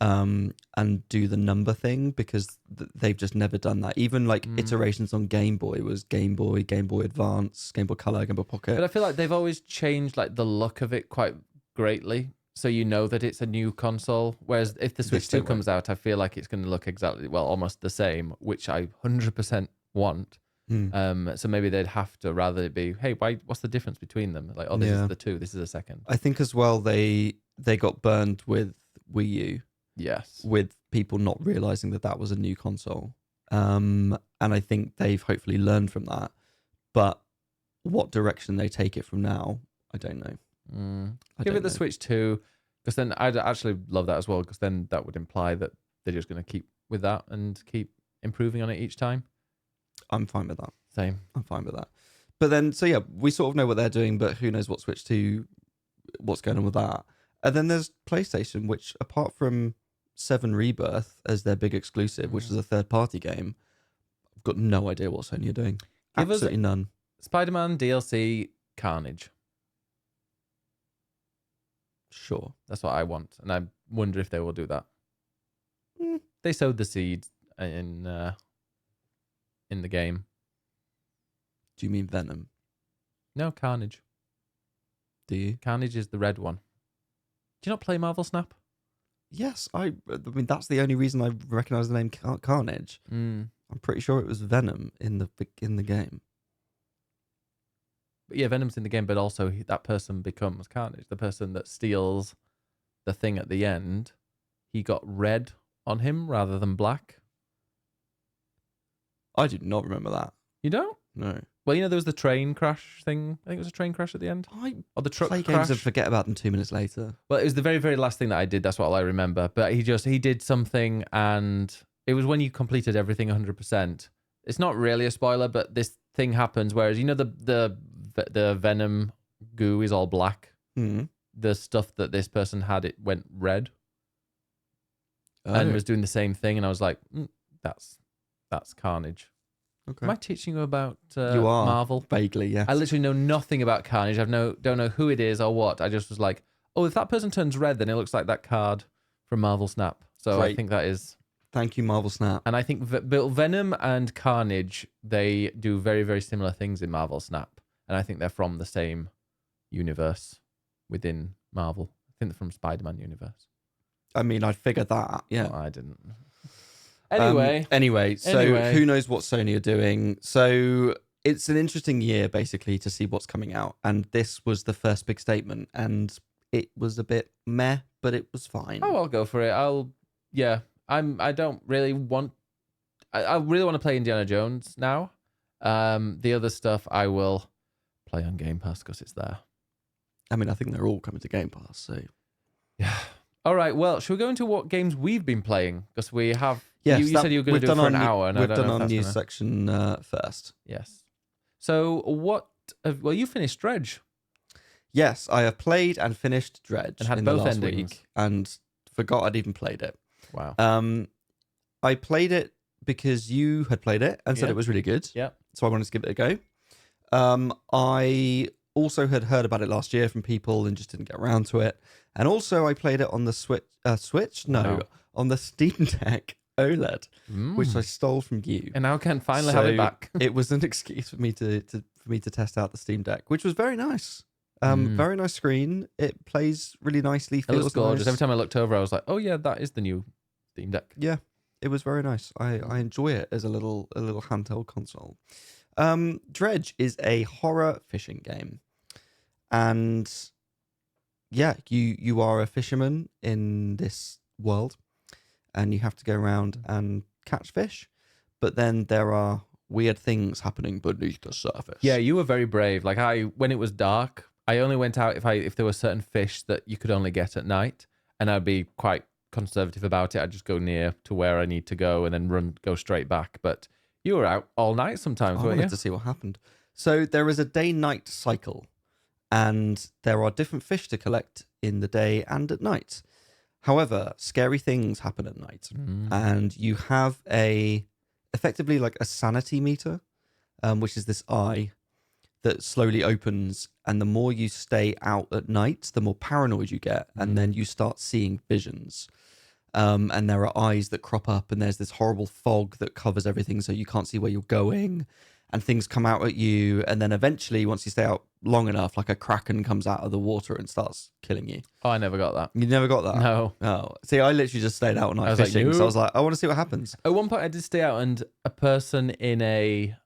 and do the number thing because they've just never done that. Even like iterations on Game Boy was Game Boy Advance, Game Boy Color, Game Boy Pocket. But I feel like they've always changed like the look of it quite greatly. So you know that it's a new console. Whereas if the Switch 2 comes out, I feel like it's going to look almost the same, which I 100% want. So maybe they'd have to rather it be, hey, what's the difference between them? Like, this is the 2, this is a second. I think as well they got burned with Wii U. Yes. With people not realizing that was a new console. And I think they've hopefully learned from that. But what direction they take it from now, I don't know. Give it the Switch 2, because then I'd actually love that as well, because then that would imply that they're just going to keep with that and keep improving on it each time. I'm fine with that. Same. I'm fine with that. But then, so yeah, we sort of know what they're doing, but who knows what Switch 2, what's going on with that. And then there's PlayStation, which apart from 7 Rebirth as their big exclusive, which is a third-party game, I've got no idea what Sony are doing. Give Absolutely none. Spider-Man DLC Carnage. Sure. That's what I want. And I wonder if they will do that. They sowed the seeds in the game. Do you mean Venom? No, Carnage. Do you? Carnage is the red one. Do you not play Marvel Snap? Yes, I mean that's the only reason I recognise the name Carnage. I'm pretty sure it was Venom in the game. But yeah, Venom's in the game, but also that person becomes Carnage. The person that steals the thing at the end, he got red on him rather than black. I do not remember that. You don't? No. Well, there was the train crash thing. I think it was a train crash at the end. Or the truck play crash. Games and forget about them 2 minutes later. Well, it was the very, very last thing that I did. That's what I remember. But he did something, and it was when you completed everything 100%. It's not really a spoiler, but this thing happens. Whereas the Venom goo is all black. The stuff that this person had, it went red, and was doing the same thing. And I was like, that's Carnage. Okay. Am I teaching you about you are, Marvel? Vaguely, yes. I literally know nothing about Carnage. Don't know who it is or what. I just was like, oh, if that person turns red, then it looks like that card from Marvel Snap. So Great. I think that is Thank you, Marvel Snap. And I think Venom and Carnage, they do very, very similar things in Marvel Snap. And I think they're from the same universe within Marvel. I think they're from Spider-Man universe. I mean, I figured that. Yeah. Well, I didn't. Anyway. So who knows what Sony are doing? So it's an interesting year, basically, to see what's coming out. And this was the first big statement. And it was a bit meh, but it was fine. Oh, I'll go for it. I don't really want... I really want to play Indiana Jones now. The other stuff I will play on Game Pass because it's there. I mean, I think they're all coming to Game Pass, so... Yeah. All right, well, should we go into what games we've been playing? Because we have... Yes, you said you were going to do it for an hour. And we've done our news section first. Yes. So well, you finished Dredge. Yes, I have played and finished Dredge and had in both the last endings. week and forgot I'd even played it. Wow. I played it because you had played it and said it was really good. Yeah. So I wanted to give it a go. I also had heard about it last year from people and just didn't get around to it. And also I played it on the Switch? No, on the Steam Deck OLED, which I stole from you. And now I can finally have it back. It was an excuse for me to test out the Steam Deck, which was very nice. Very nice screen. It plays really nicely. It looks gorgeous. Nice. Every time I looked over, I was like, "Oh yeah, that is the new Steam Deck." Yeah, it was very nice. I enjoy it as a little handheld console. Dredge is a horror fishing game, and yeah, you are a fisherman in this world, and you have to go around and catch fish, but then there are weird things happening beneath the surface. Yeah, you were very brave. Like when it was dark, I only went out if there were certain fish that you could only get at night, and I'd be quite conservative about it. I'd just go near to where I need to go and then go straight back. But you were out all night sometimes, weren't you? I wanted to see what happened. So there is a day-night cycle, and there are different fish to collect in the day and at night. However, scary things happen at night, and you have effectively like a sanity meter, which is this eye that slowly opens, and the more you stay out at night, the more paranoid you get, and then you start seeing visions. And there are eyes that crop up, and there's this horrible fog that covers everything, so you can't see where you're going, and things come out at you, and then eventually, once you stay out long enough, like a kraken comes out of the water and starts killing you. Oh, I never got that. You never got that? No. Oh, see, I literally just stayed out all night fishing, so I was like, I want to see what happens. At one point, I did stay out, and a person in a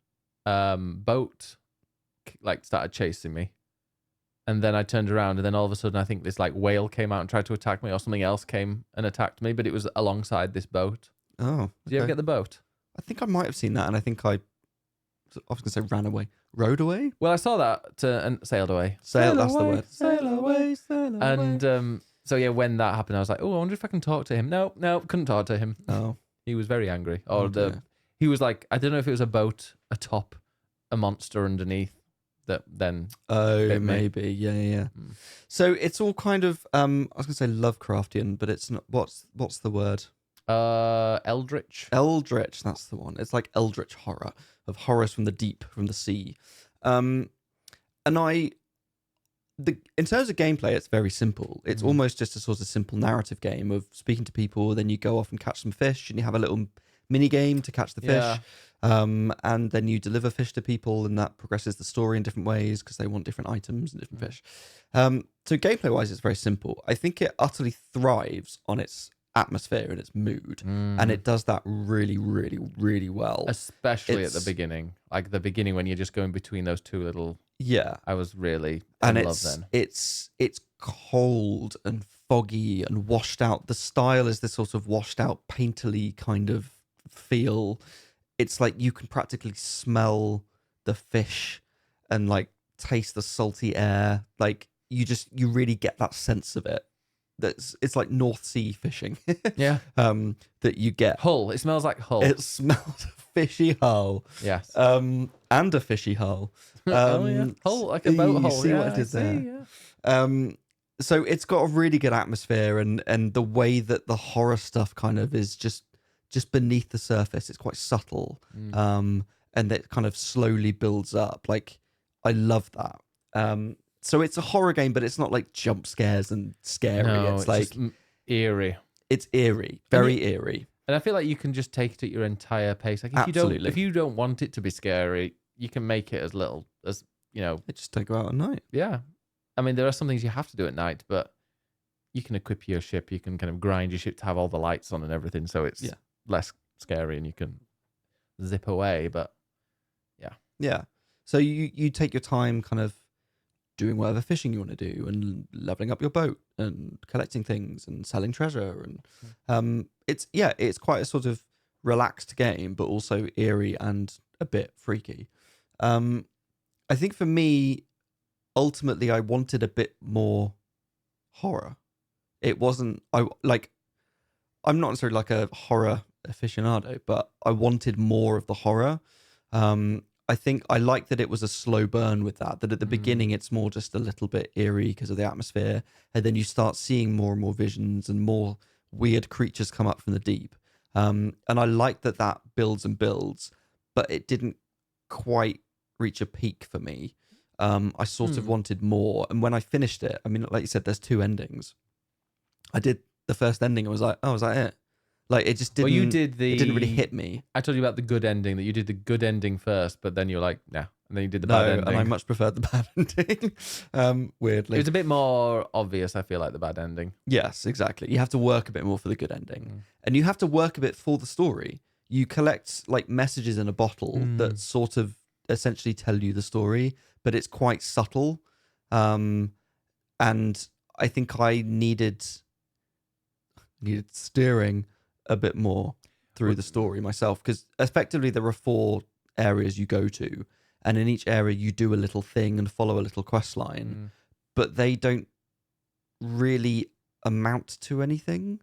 boat started chasing me, and then I turned around, and then all of a sudden I think this whale came out and tried to attack me, or something else came and attacked me, but it was alongside this boat. Oh, okay. Did you ever get the boat? I think I might have seen that, and I think I was gonna say ran away, rode away. Well, I saw that and sailed away. That's the word. Sail away, sail away. And so yeah, when that happened, I was like, oh, I wonder if I can talk to him. No, couldn't talk to him. Oh, he was very angry. He was like, I don't know if it was a boat atop a monster underneath. That then maybe yeah. So it's all kind of I was gonna say Lovecraftian, but it's not. What's the word? Eldritch. That's the one. It's like eldritch horror, of horrors from the deep, from the sea. In terms of gameplay, it's very simple. It's almost just a sort of simple narrative game of speaking to people, then you go off and catch some fish, and you have a little mini game to catch the fish. Yeah. And then you deliver fish to people, and that progresses the story in different ways because they want different items and different fish. So gameplay wise, it's very simple. I think it utterly thrives on its atmosphere and its mood, and it does that really, really, really well. Especially at the beginning, like the beginning when you're just going between those two little. Yeah, I was really in love then. It's cold and foggy and washed out. The style is this sort of washed out, painterly kind of feel. It's like you can practically smell the fish and taste the salty air. Like you really get that sense of it. It's like North Sea fishing. Yeah. That you get. Hull. It smells like Hull. It smells fishy Hull. Yes. And a fishy Hull. Oh yeah. Hull, like a boat hull. See what I did there? Yeah. So it's got a really good atmosphere, and the way that the horror stuff kind of is just beneath the surface. It's quite subtle, and it kind of slowly builds up. I love that. So it's a horror game, but it's not like jump scares and scary. No, it's just eerie. It's eerie, very eerie. And I feel like you can just take it at your entire pace. Like Absolutely. if you don't want it to be scary, you can make it as little as, Just don't go out at night. Yeah. I mean, there are some things you have to do at night, but you can equip your ship. You can kind of grind your ship to have all the lights on and everything, so it's less scary and you can zip away. But yeah. So you take your time, kind of doing whatever fishing you want to do, and leveling up your boat, and collecting things, and selling treasure, and it's quite a sort of relaxed game, but also eerie and a bit freaky. I think for me, ultimately, I wanted a bit more horror. It wasn't I'm not necessarily like a horror aficionado, but I wanted more of the horror. I think I like that it was a slow burn with that at the beginning it's more just a little bit eerie because of the atmosphere, and then you start seeing more and more visions and more weird creatures come up from the deep. And I like that builds and builds, but it didn't quite reach a peak for me. I sort of wanted more. And when I finished it, I mean, like you said, there's 2 endings. I did the first ending and was like, oh, is that it? Like, it just didn't. Well, it didn't really hit me. I told you about the good ending, that you did the good ending first, but then you're like, nah. And then you did the bad ending. And I much preferred the bad ending, weirdly. It was a bit more obvious, I feel like, the bad ending. Yes, exactly. You have to work a bit more for the good ending. And you have to work a bit for the story. You collect, like, messages in a bottle that sort of essentially tell you the story, but it's quite subtle. And I think I needed steering a bit more through the story myself, because effectively there are 4 areas you go to, and in each area you do a little thing and follow a little quest line, but they don't really amount to anything.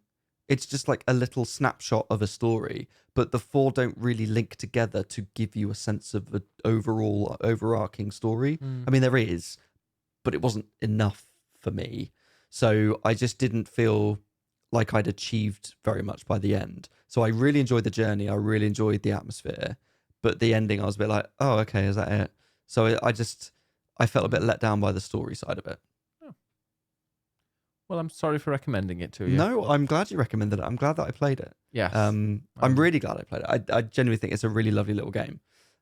It's just like a little snapshot of a story, but the 4 don't really link together to give you a sense of an overall overarching story. I mean, there is, but it wasn't enough for me. So I just didn't feel like I'd achieved very much by the end. So I really enjoyed the journey. I really enjoyed the atmosphere, but the ending, I was a bit like, oh, okay, is that it? So I felt a bit let down by the story side of it. Oh. Well, I'm sorry for recommending it to you. No, I'm glad you recommended it. I'm glad that I played it. Yes. I'm really glad I played it. I genuinely think it's a really lovely little game.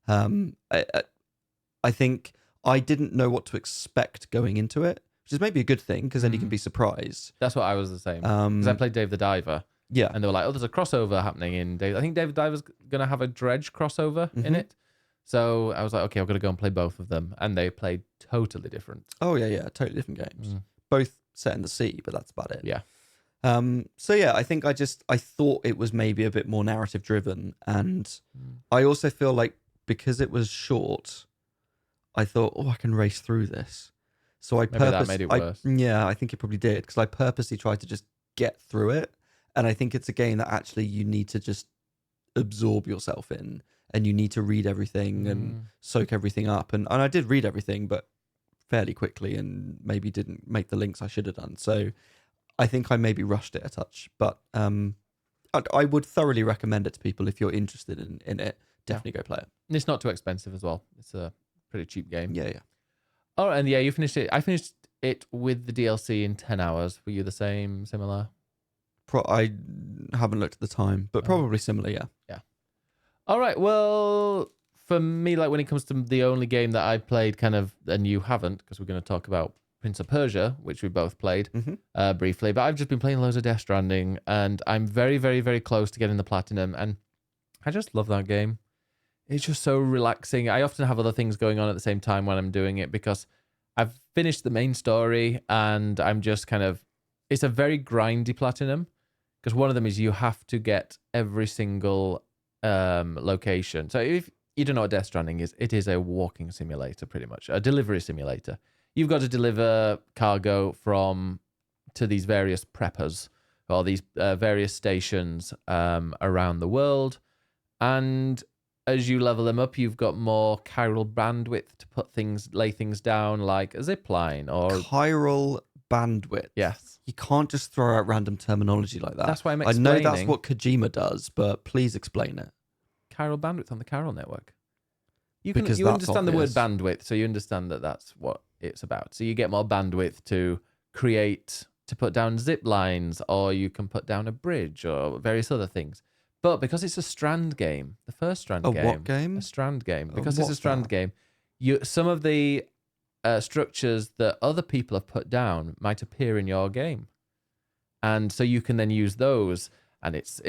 I think I didn't know what to expect going into it, which is maybe a good thing, because then you can be surprised. That's what I was the same. Because I played Dave the Diver. Yeah. And they were like, oh, there's a crossover happening in Dave. I think Dave the Diver's going to have a Dredge crossover in it. So I was like, okay, I've got to go and play both of them. And they played totally different. Oh, yeah. Totally different games. Both set in the sea, but that's about it. Yeah. So yeah, I think I thought it was maybe a bit more narrative driven. And I also feel like because it was short, I thought, oh, I can race through this. So I purposely, that made it worse. Yeah, I think it probably did, because I purposely tried to just get through it. And I think it's a game that actually you need to just absorb yourself in, and you need to read everything and soak everything up. And I did read everything, but fairly quickly, and maybe didn't make the links I should have done. So I think I maybe rushed it a touch, but I would thoroughly recommend it to people if you're interested in it. Definitely go play it. And it's not too expensive as well. It's a pretty cheap game. Yeah. Oh, and yeah, you finished it. I finished it with the DLC in 10 hours. Were you the same, similar? I haven't looked at the time, but probably similar, yeah. Yeah. All right, well, for me, like when it comes to the only game that I played kind of, and you haven't, because we're going to talk about Prince of Persia, which we both played briefly, but I've just been playing loads of Death Stranding, and I'm very, very, very close to getting the platinum, and I just love that game. It's just so relaxing. I often have other things going on at the same time when I'm doing it, because I've finished the main story, and I'm just kind of, it's a very grindy platinum, because one of them is you have to get every single location. So if you don't know what Death Stranding is, it is a walking simulator, pretty much, a delivery simulator. You've got to deliver cargo to these various preppers, or these various stations around the world. And as you level them up, you've got more chiral bandwidth to lay things down, like a zip line or chiral bandwidth. Yes. You can't just throw out random terminology like that. That's why I'm explaining. I know that's what Kojima does, but please explain it. Chiral bandwidth on the chiral network. You Because understand the word obvious. bandwidth, so you understand that that's what it's about. So you get more bandwidth to put down zip lines, or you can put down a bridge or various other things. But because it's a Strand game, the first Strand game. What game? A Strand game. Because it's a What's Strand that? game, some of the structures that other people have put down might appear in your game. And so you can then use those. And it's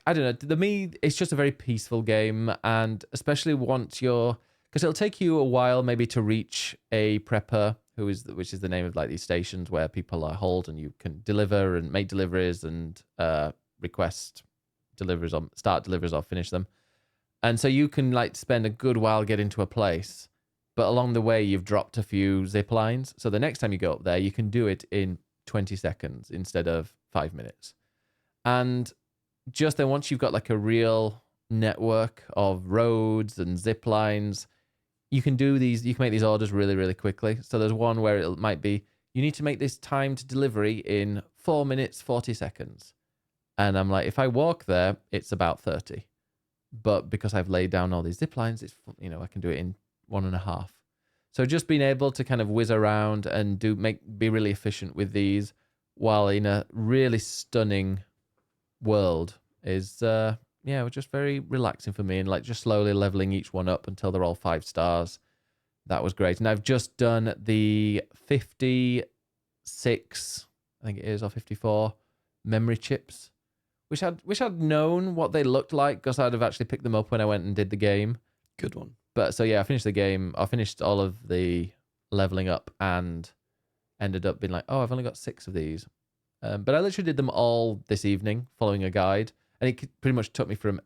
I don't know, to me, it's just a very peaceful game. And especially once because it'll take you a while maybe to reach a prepper, which is the name of like these stations where people are hold and you can deliver and make deliveries and request deliveries or start deliveries or finish them. And so you can like spend a good while getting to a place, but along the way you've dropped a few zip lines. So the next time you go up there, you can do it in 20 seconds instead of 5 minutes. And just then once you've got like a real network of roads and zip lines, you can make these orders really, really quickly. So there's one where it might be, you need to make this time to delivery in 4 minutes, 40 seconds. And I'm like, if I walk there, it's about 30. But because I've laid down all these zip lines, I can do it in 1.5. So just being able to kind of whiz around and be really efficient with these while in a really stunning world is just very relaxing for me, and like just slowly leveling each one up until they're all 5 stars. That was great. And I've just done the 56, I think it is, or 54 memory chips, which I'd known what they looked like because I'd have actually picked them up when I went and did the game. Good one. But so yeah, I finished the game. I finished all of the leveling up and ended up being like, oh, I've only got 6 of these. But I literally did them all this evening following a guide. And it pretty much took me from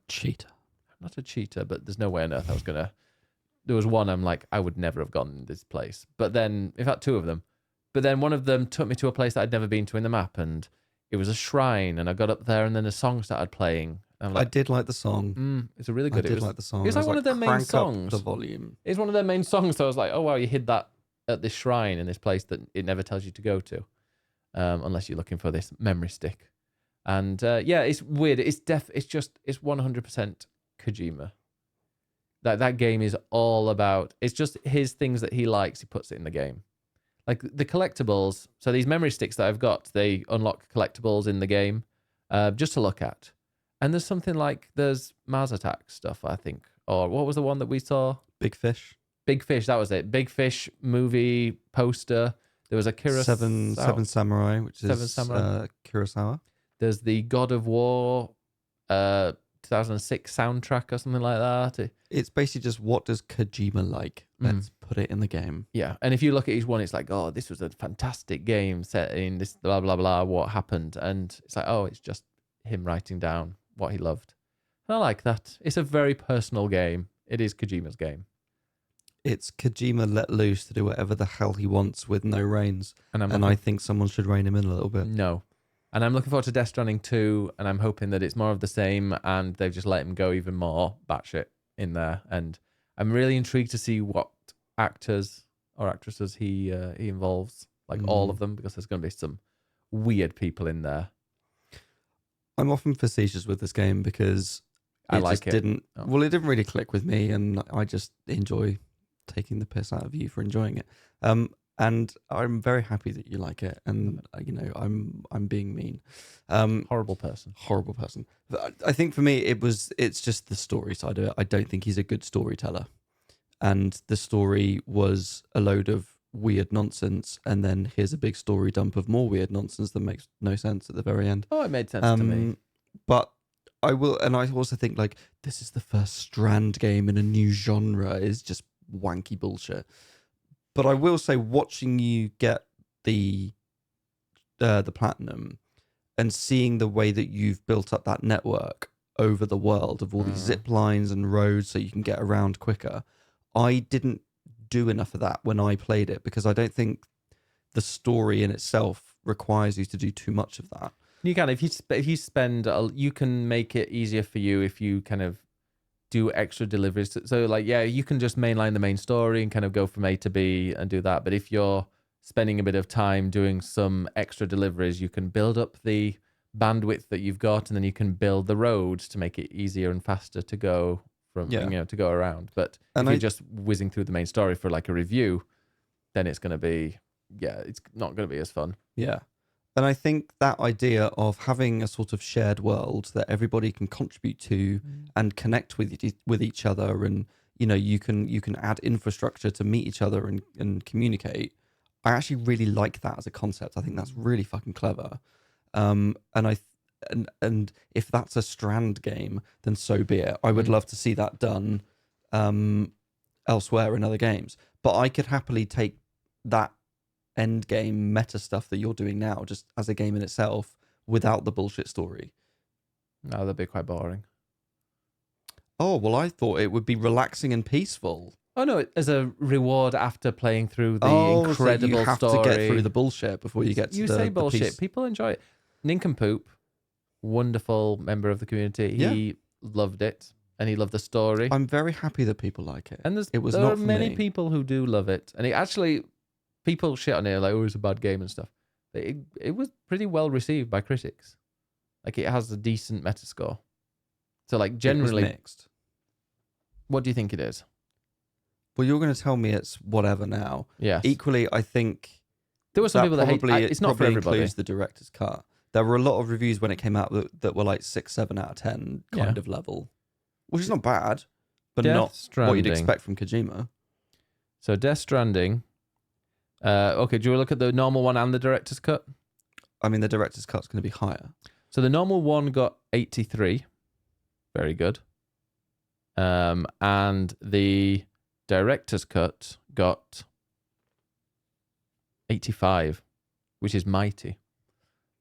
not a cheater, but there's no way on earth I was going to. There was one I'm like, I would never have gone in this place. But then, in fact, 2 of them. But then one of them took me to a place that I'd never been to in the map. And it was a shrine. And I got up there and then a song started playing. And I'm like, I did like the song. It's a really good. I did like the song. It was like one of their main songs. The volume. It's one of their main songs. So I was like, oh, wow, you hid that at this shrine in this place that it never tells you to go to. Unless you're looking for this memory stick. And it's weird. It's 100% Kojima. That game is all about, it's just his things that he likes, he puts it in the game. Like the collectibles, so these memory sticks that I've got, they unlock collectibles in the game just to look at. And there's something like, there's Mars Attack stuff, I think. Or what was the one that we saw? Big Fish. Big Fish, that was it. Big Fish movie poster. There was a Seven Samurai, which is Kurosawa. There's the God of War 2006 soundtrack or something like that. It's basically just, what does Kojima like? Let's put it in the game. Yeah, and if you look at each one, it's like, oh, this was a fantastic game set in this blah, blah, blah, what happened. And it's like, oh, it's just him writing down what he loved. And I like that. It's a very personal game. It is Kojima's game. It's Kojima let loose to do whatever the hell he wants with no reins. And I think someone should rein him in a little bit. No. And I'm looking forward to Death Stranding 2, and I'm hoping that it's more of the same, and they've just let him go even more batshit in there. And I'm really intrigued to see what actors or actresses he involves, like all of them, because there's going to be some weird people in there. I'm often facetious with this game because it didn't really click with me, and I just enjoy taking the piss out of you for enjoying it. And I'm very happy that you like it, and I'm being mean. Horrible person. But I think for me it's just the story side of it. I don't think he's a good storyteller, and the story was a load of weird nonsense, and then here's a big story dump of more weird nonsense that makes no sense at the very end. Oh, it made sense to me. But I also think like this is the first Strand game in a new genre is just wanky bullshit. But I will say, watching you get the platinum and seeing the way that you've built up that network over the world of all these zip lines and roads so you can get around quicker, I didn't do enough of that when I played it because I don't think the story in itself requires you to do too much of that. You can, if you spend, you can make it easier for you if you kind of do extra deliveries. So like, yeah, you can just mainline the main story and kind of go from A to B and do that. But if you're spending a bit of time doing some extra deliveries, you can build up the bandwidth that you've got, and then you can build the roads to make it easier and faster to go from, to go around. But if you're just whizzing through the main story for like a review, then it's going to be, it's not going to be as fun. Yeah. And I think that idea of having a sort of shared world that everybody can contribute to and connect with each other, and you can add infrastructure to meet each other and communicate. I actually really like that as a concept. I think that's really fucking clever. And if that's a Strand game, then so be it. I would love to see that done elsewhere in other games. But I could happily take that end game meta stuff that you're doing now just as a game in itself without the bullshit story. No, that'd be quite boring. Oh, well, I thought it would be relaxing and peaceful. Oh no, as a reward after playing through the incredible so you have story. to get through the bullshit before you get to you the say bullshit. peace. People enjoy it. Nincompoop, wonderful member of the community. He loved it and he loved the story. I'm very happy that people like it. And there are many people who do love it. And it actually, people shit on it like, oh, it's a bad game and stuff. But it was pretty well received by critics. Like, it has a decent Metascore. So, like, generally, it was mixed. What do you think it is? Well, you're going to tell me it's whatever now. Yeah. Equally, I think there were some people that hate it. It's not for everybody. Includes the director's cut. There were a lot of reviews when it came out that were like 6, 7 out of 10 kind of level, which is not bad, but not what you'd expect from Kojima. So, Death Stranding. Okay, do you look at the normal one and the director's cut? I mean, the director's cut's going to be higher. So the normal one got 83. Very good. And the director's cut got 85, which is mighty.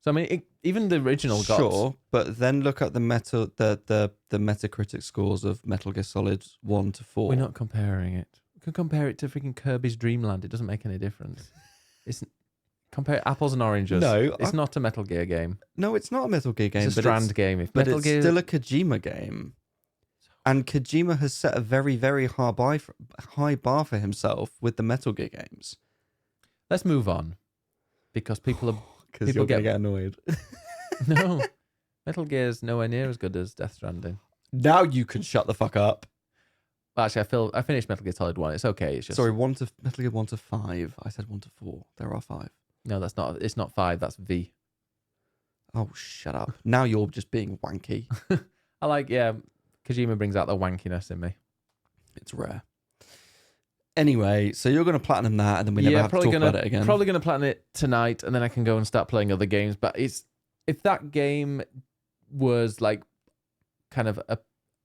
So I mean, even the original got... Sure, but then look at the Metacritic scores of Metal Gear Solid 1 to 4. We're not comparing it. We could compare it to freaking Kirby's Dream Land. It doesn't make any difference. It's compare apples and oranges. No, it's not a Metal Gear game. No, it's not a Metal Gear game. It's a Strand game. But it's still a Kojima game. And Kojima has set a very, very high bar for himself with the Metal Gear games. Let's move on. Because people you're going to get annoyed. No. Metal Gear's nowhere near as good as Death Stranding. Now you can shut the fuck up. Well, actually, I finished Metal Gear Solid 1. It's okay. It's just... Sorry, Metal Gear 1 to 5. I said 1 to 4. There are 5. No, that's not. It's not 5. That's V. Oh, shut up. Now you're just being wanky. Kojima brings out the wankiness in me. It's rare. Anyway, so you're going to platinum that, and then we never have to talk about it again. Probably going to platinum it tonight, and then I can go and start playing other games. But if that game was like kind of a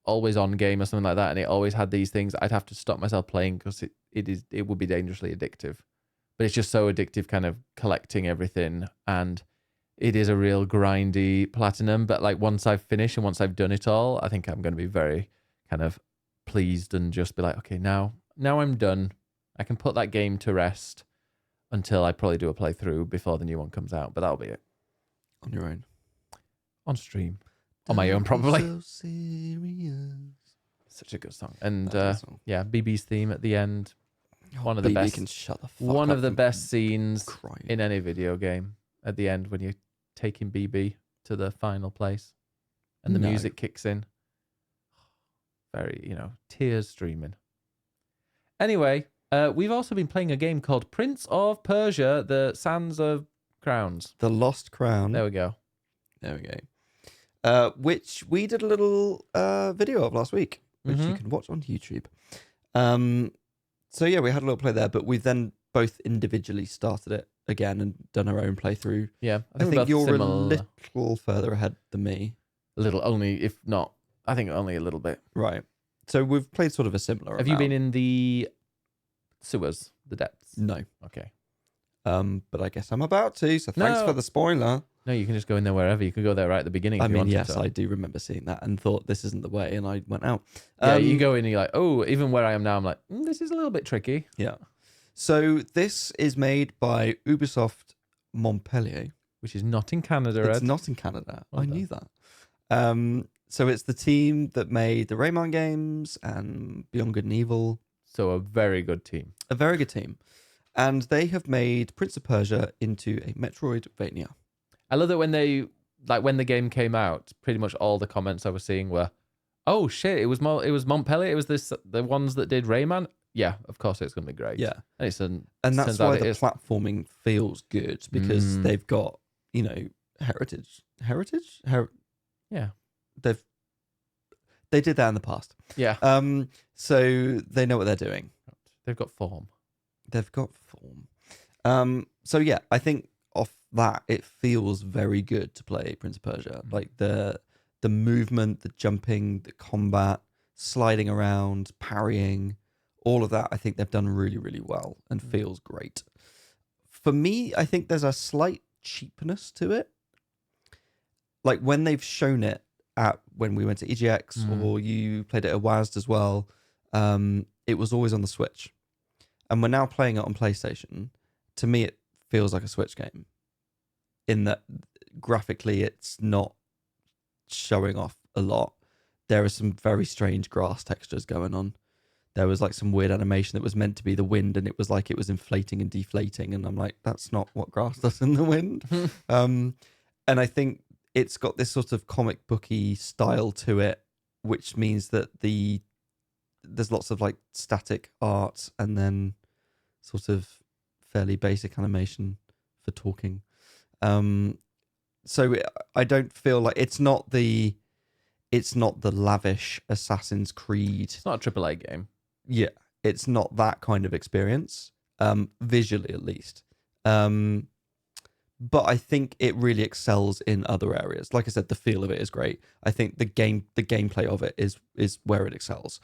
always on game or something like that, and it always had these things, I'd have to stop myself playing because it would be dangerously addictive. But it's just so addictive, kind of collecting everything, and it is a real grindy platinum. But like once I've finished and once I've done it all, I think I'm going to be very kind of pleased and just be like, okay, now I'm done. I can put that game to rest until I probably do a playthrough before the new one comes out. But that'll be it. On your own, on stream, on my own probably. So serious. Such a good song, and BB's theme at the end. One of the best. Can shut the fuck one up of the best scenes crying. In any video game at the end when you're taking BB to the final place, and the music kicks in. Very, tears streaming. Anyway, we've also been playing a game called Prince of Persia: The Sands of Crowns. The Lost Crown. There we go. Which we did a little video of last week, which you can watch on YouTube. So yeah, we had a little play there, but we've then both individually started it again and done our own playthrough. Yeah, I think you're a little further ahead than me. A little, only if not. I think only a little bit. Right. So we've played sort of a similar. Have you been in the sewers, the depths? No. Okay. But I guess I'm about to. So thanks for the spoiler. No, you can just go in there wherever. You could go there right at the beginning. I mean, yes, I do remember seeing that and thought this isn't the way, and I went out. Yeah, you go in and you're like, oh, even where I am now, I'm like, this is a little bit tricky. Yeah. So this is made by Ubisoft Montpellier, which is not in Canada. It's not in Canada. I knew that. So it's the team that made the Rayman games and Beyond Good and Evil. So a very good team. A very good team. And they have made Prince of Persia into a Metroidvania. I love that when the game came out, pretty much all the comments I was seeing were, "Oh shit, it was Montpellier. It was the ones that did Rayman. Yeah, of course it's going to be great. Yeah, and that's why the platforming feels good because they've got heritage. Yeah. They did that in the past. Yeah. So they know what they're doing. They've got form. So yeah, I think off that it feels very good to play Prince of Persia. Like the movement, the jumping, the combat, sliding around, parrying, all of that. I think they've done really, really well and feels great. For me, I think there's a slight cheapness to it. Like when they've shown it when we went to EGX or you played it at WASD as well, it was always on the Switch. And we're now playing it on PlayStation. To me, it feels like a Switch game in that graphically it's not showing off a lot. There are some very strange grass textures going on. There was like some weird animation that was meant to be the wind, and it was like it was inflating and deflating. And I'm like, that's not what grass does in the wind. And I think it's got this sort of comic booky style to it, which means that there's lots of like static art and then sort of fairly basic animation for talking. So I don't feel like it's not the lavish Assassin's Creed. It's not a AAA game. Yeah, it's not that kind of experience, visually at least. But I think it really excels in other areas. Like I said, the feel of it is great. I think the gameplay of it is where it excels.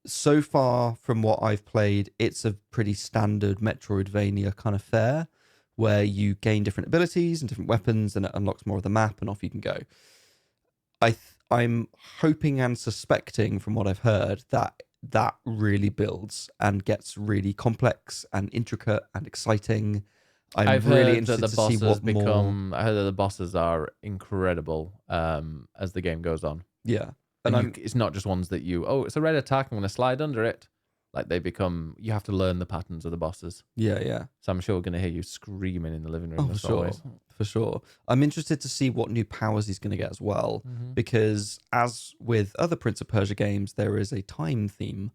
So far from what I've played, it's a pretty standard Metroidvania kind of fare where you gain different abilities and different weapons and it unlocks more of the map and off you can go. I'm hoping and suspecting from what I've heard that really builds and gets really complex and intricate and exciting. I've really heard that the bosses I heard that the bosses are incredible as the game goes on. Yeah. And it's not just ones that it's a red attack, I'm going to slide under it. Like you have to learn the patterns of the bosses. Yeah. So I'm sure we're going to hear you screaming in the living room. For sure. I'm interested to see what new powers he's going to get as well, because as with other Prince of Persia games, there is a time theme.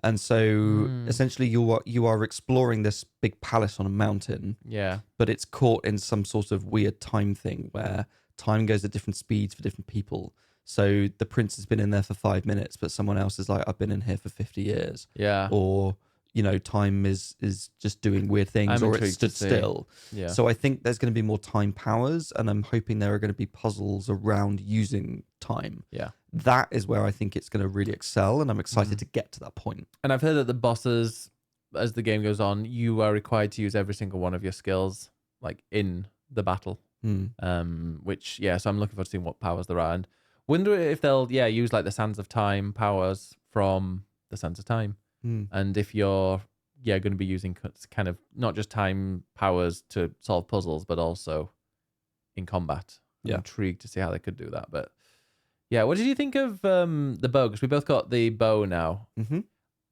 And so essentially you are exploring this big palace on a mountain. Yeah. But it's caught in some sort of weird time thing where time goes at different speeds for different people. So the prince has been in there for 5 minutes, but someone else is like, I've been in here for 50 years. Yeah. Or, time is just doing weird things, or it stood still. Yeah. So I think there's going to be more time powers, and I'm hoping there are going to be puzzles around using time. Yeah. That is where I think it's going to really excel, and I'm excited to get to that point. And I've heard that the bosses, as the game goes on, you are required to use every single one of your skills, like in the battle. Which, so I'm looking forward to seeing what powers there are. And wonder if they'll use like the Sands of Time powers from the Sands of Time, and if you're going to be using kind of not just time powers to solve puzzles, but also in combat. I'm intrigued to see how they could do that. But what did you think of the bow? Because we both got the bow now.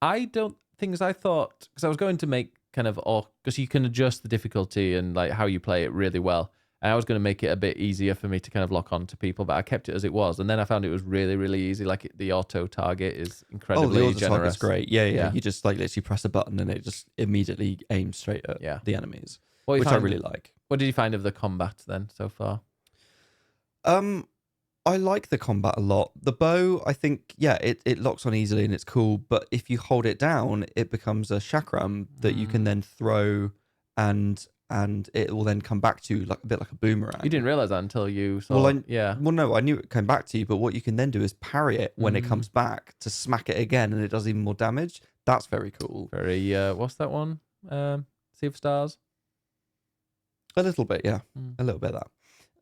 I thought, because I was going to make kind of because you can adjust the difficulty and like how you play it really well. And I was going to make it a bit easier for me to kind of lock on to people, but I kept it as it was. And then I found it was really, really easy. Like the auto target is incredibly generous. The auto target's great. Yeah. You just like literally press a button and it just immediately aims straight at the enemies, which I really like. What did you find of the combat then so far? I like the combat a lot. The bow, I think, it locks on easily and it's cool. But if you hold it down, it becomes a chakram that you can then throw and it will then come back to you like a bit like a boomerang. You didn't realize that until you saw it. Well, no, I knew it came back to you, but what you can then do is parry it when it comes back to smack it again, and it does even more damage. That's very cool. Very, what's that one? Sea of Stars? A little bit, yeah. A little bit of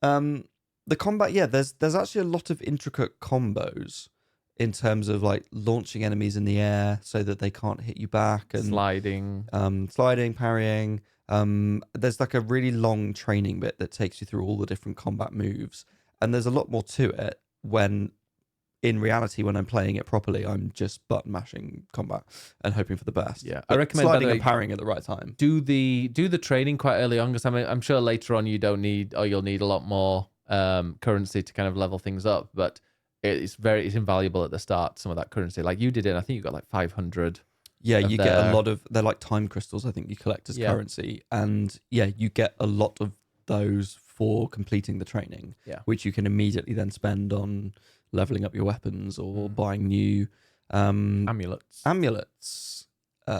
that. The combat, there's actually a lot of intricate combos in terms of like launching enemies in the air so that they can't hit you back. And sliding, parrying. There's like a really long training bit that takes you through all the different combat moves, and there's a lot more to it when in reality when I'm playing it properly I'm just button mashing combat and hoping for the best. I recommend sliding and parrying at the right time. Do the training quite early on, because I'm sure later on you'll need a lot more currency to kind of level things up, but it's invaluable at the start, some of that currency. Like you did it, I think you got like 500. Yeah, get a lot of, they're like time crystals, I think you collect as currency. And you get a lot of those for completing the training, which you can immediately then spend on leveling up your weapons or buying new amulets,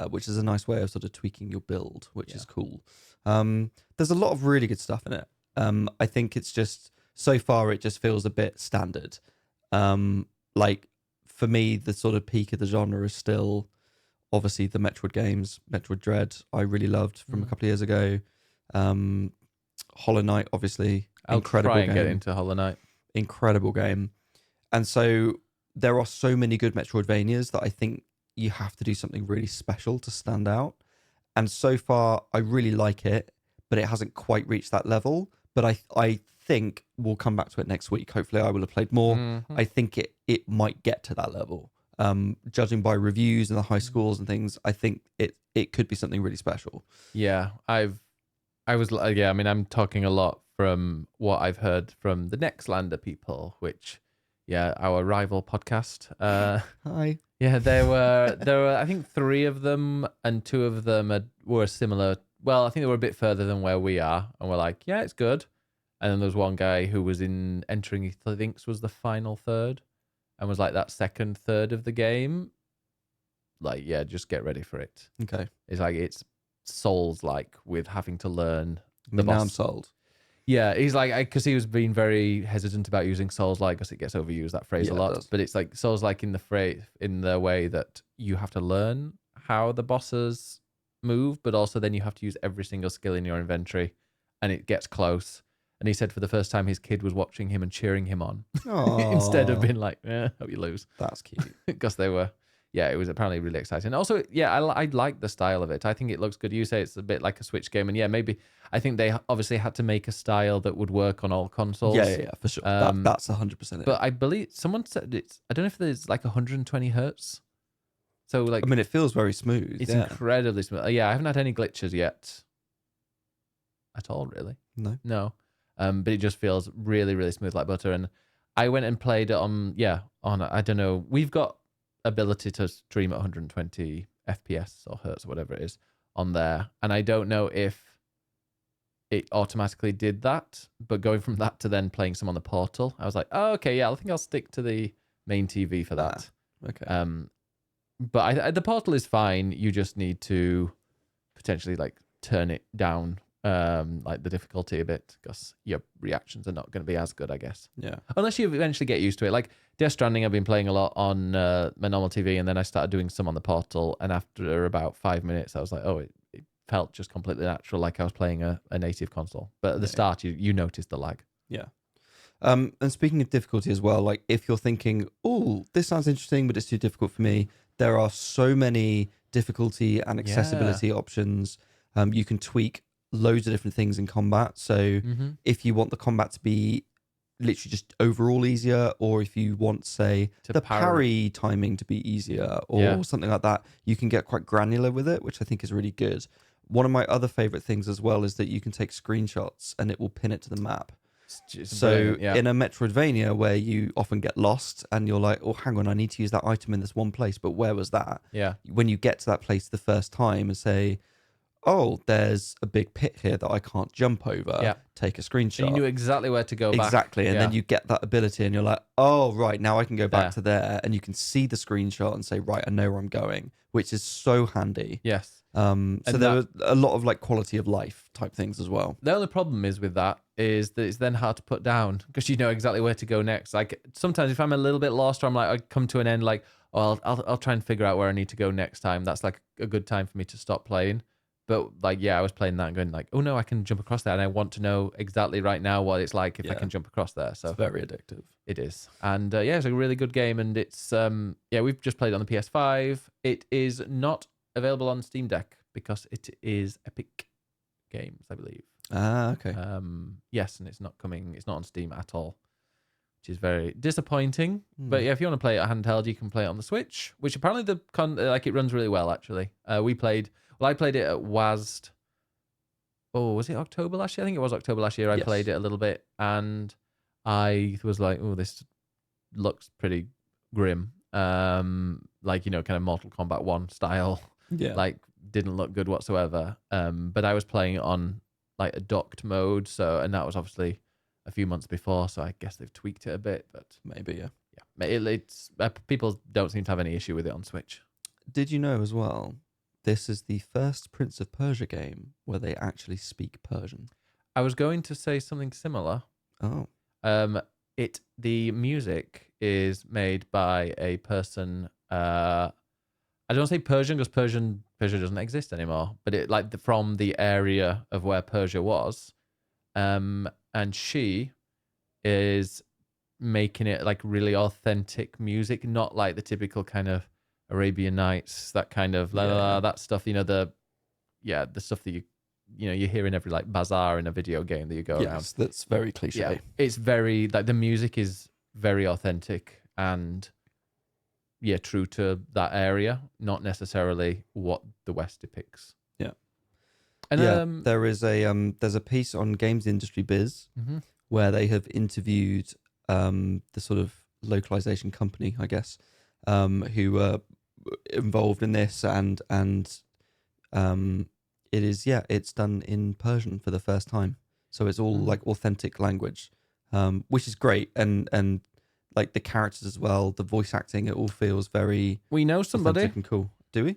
which is a nice way of sort of tweaking your build, which is cool. There's a lot of really good stuff in it. I think it's just, so far, it just feels a bit standard. Like, for me, the sort of peak of the genre is still obviously the Metroid games. Metroid Dread, I really loved from a couple of years ago. Hollow Knight, obviously, incredible try and game. Get into Hollow Knight. Incredible game. And so there are so many good Metroidvanias that I think you have to do something really special to stand out. And so far, I really like it, but it hasn't quite reached that level. But I think we'll come back to it next week. Hopefully, I will have played more. I think it might get to that level. Judging by reviews and the high scores and things, I think it could be something really special. Yeah, I'm talking a lot from what I've heard from the Nextlander people, which, our rival podcast. Hi. Yeah, there were I think 3 of them, and 2 of them were similar. Well, I think they were a bit further than where we are, and we're like, yeah, it's good. And then there was one guy who was entering, I think, was the final third, and was like that second third of the game. Like, yeah, just get ready for it. Okay. It's like it's Souls-like with having to learn the boss. Now I'm sold. Yeah, he's like, because he was being very hesitant about using Souls-like, because it gets overused, that phrase, a lot. But it's like Souls-like in the way that you have to learn how the bosses move, but also then you have to use every single skill in your inventory, and it gets close. And he said for the first time his kid was watching him and cheering him on instead of being like, hope you lose. That's cute. Because they were, it was apparently really exciting. Also, I like the style of it. I think it looks good. You say it's a bit like a Switch game, and maybe I think they obviously had to make a style that would work on all consoles. Yeah, for sure. That's 100% it. But I believe someone said I don't know if there's like 120 hertz. So like, I mean, it feels very smooth. It's incredibly smooth. I haven't had any glitches yet. At all, really. No. But it just feels really, really smooth like butter. And I went and played it on I don't know. We've got ability to stream at 120 FPS or hertz or whatever it is on there. And I don't know if it automatically did that, but going from that to then playing some on the Portal, I was like, oh, okay, I think I'll stick to the main TV for that. Okay. But the Portal is fine. You just need to potentially like turn it down, like the difficulty a bit, because your reactions are not going to be as good, I guess. Yeah. Unless you eventually get used to it. Like Death Stranding, I've been playing a lot on my normal TV, and then I started doing some on the Portal, and after about 5 minutes, I was like, oh, it felt just completely natural, like I was playing a native console. But at the start, you notice the lag. Yeah. And speaking of difficulty as well, like if you're thinking, oh, this sounds interesting, but it's too difficult for me, there are so many difficulty and accessibility options. You can tweak loads of different things in combat. So if you want the combat to be literally just overall easier, or if you want, say, the parry timing to be easier or something like that, you can get quite granular with it, which I think is really good. One of my other favorite things as well is that you can take screenshots and it will pin it to the map. So in a Metroidvania where you often get lost and you're like, oh, hang on, I need to use that item in this one place, but where was that? Yeah. When you get to that place the first time and say, oh, there's a big pit here that I can't jump over, take a screenshot. And you knew exactly where to go back. Exactly. And then you get that ability and you're like, oh, right, now I can go back to there. And you can see the screenshot and say, right, I know where I'm going, which is so handy. Yes. So there are a lot of like quality of life type things as well. The only problem is with that is that it's then hard to put down because you know exactly where to go next. Like sometimes if I'm a little bit lost or I'm like, I come to an end, like, oh, I'll try and figure out where I need to go next time. That's like a good time for me to stop playing. But like, I was playing that and going like, oh no, I can jump across there. And I want to know exactly right now what it's like if I can jump across there. So it's very addictive. It is. And it's a really good game. And it's, we've just played it on the PS5. It is not available on Steam Deck because it is Epic Games, I believe. Ah, okay. Yes, and it's not on Steam at all, which is very disappointing. But if you want to play it handheld, you can play it on the Switch, which apparently it runs really well, actually. I played it at WASD. Oh, was it October last year? I think it was October last year. I played it a little bit, and I was like, oh, this looks pretty grim. Like, kind of Mortal Kombat 1 style. Yeah. Like, didn't look good whatsoever. But I was playing it on like a docked mode. So, and that was obviously a few months before. So I guess they've tweaked it a bit, but Maybe, yeah. yeah, it's people don't seem to have any issue with it on Switch. Did you know as well? This is the first Prince of Persia game where they actually speak Persian. I was going to say something similar. Oh. The music is made by a person. I don't want to say Persian because Persia doesn't exist anymore, but it from the area of where Persia was, and she is making it like really authentic music, not like the typical kind of Arabian Nights, that kind of that stuff. The stuff that you hear in every like bazaar in a video game that you go around. Yes, that's very cliche. Yeah, it's very like the music is very authentic and true to that area, not necessarily what the West depicts. Yeah, and there is there's a piece on Games Industry Biz where they have interviewed the sort of localization company, I guess, who were involved in this, and it is it's done in Persian for the first time, so it's all like authentic language, which is great, and like the characters as well, the voice acting, it all feels very. We know somebody and cool. Do we?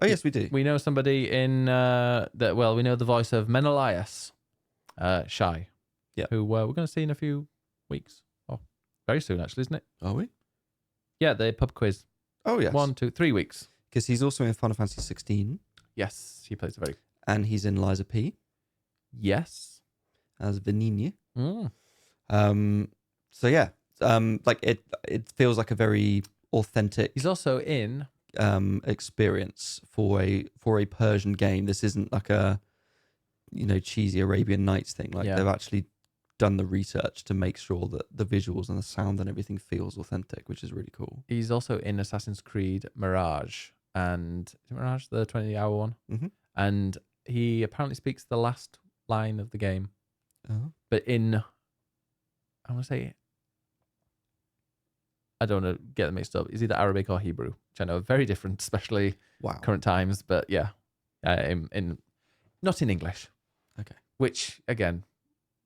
Oh yes, we do. We know somebody in that. Well, we know the voice of Menelaus, Shy. Yeah. Who we're going to see in a few weeks. Oh, very soon actually, isn't it? Are we? Yeah, the pub quiz. Oh yes. 1, 2, 3 weeks. Because he's also in Final Fantasy 16. Yes, he plays a very. And he's in Liza P. Yes. As Vanini. Mm. So yeah, like it feels like a very authentic. He's also in experience for a Persian game. This isn't like a cheesy Arabian Nights thing. Like they've actually done the research to make sure that the visuals and the sound and everything feels authentic, which is really cool. He's also in Assassin's Creed Mirage, and is it Mirage, the 20-hour one? Mm-hmm. And he apparently speaks the last line of the game. Oh. But I want to say, I don't want to get them mixed up. Is either Arabic or Hebrew, which I know are very different, especially current times. But yeah, not in English. Okay. Which, again,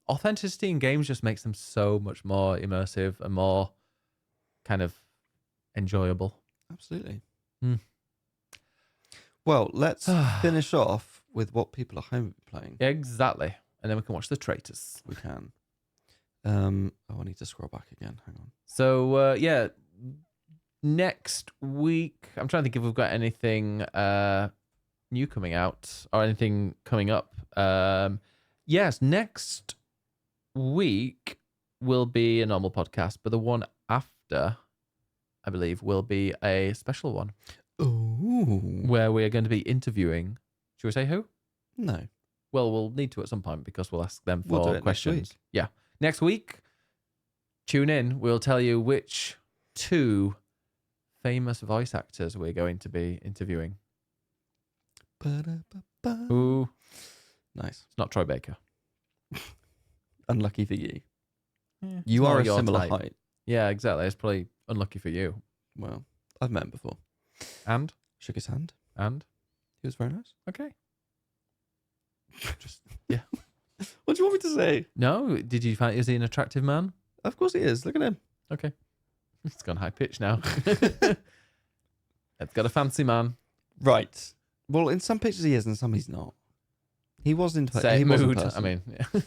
authenticity in games just makes them so much more immersive and more kind of enjoyable. Absolutely. Mm. Well, let's finish off with what people at home have been playing. Exactly. And then we can watch The Traitors. We can. I need to scroll back again. Hang on. So, next week, I'm trying to think if we've got anything new coming out or anything coming up. Yes, next week will be a normal podcast, but the one after, I believe, will be a special one. Ooh. Where we are going to be interviewing. Should we say who? No. Well, we'll need to at some point because we'll ask them for questions. Yeah. Next week, tune in. We'll tell you which 2 famous voice actors we're going to be interviewing. Ooh. Nice. It's not Troy Baker. Unlucky for you. Yeah, you are a similar height. Yeah, exactly. It's probably unlucky for you. Well, I've met him before. And? Shook his hand. And? He was very nice. Okay. Yeah. What do you want me to say? No, did you find, is he an attractive man? Of course he is. Look at him. Okay. It's gone high pitch now. It's got a fancy man. Right. Well, in some pictures he is and some he's not. He was in Same mood. I mean, yeah.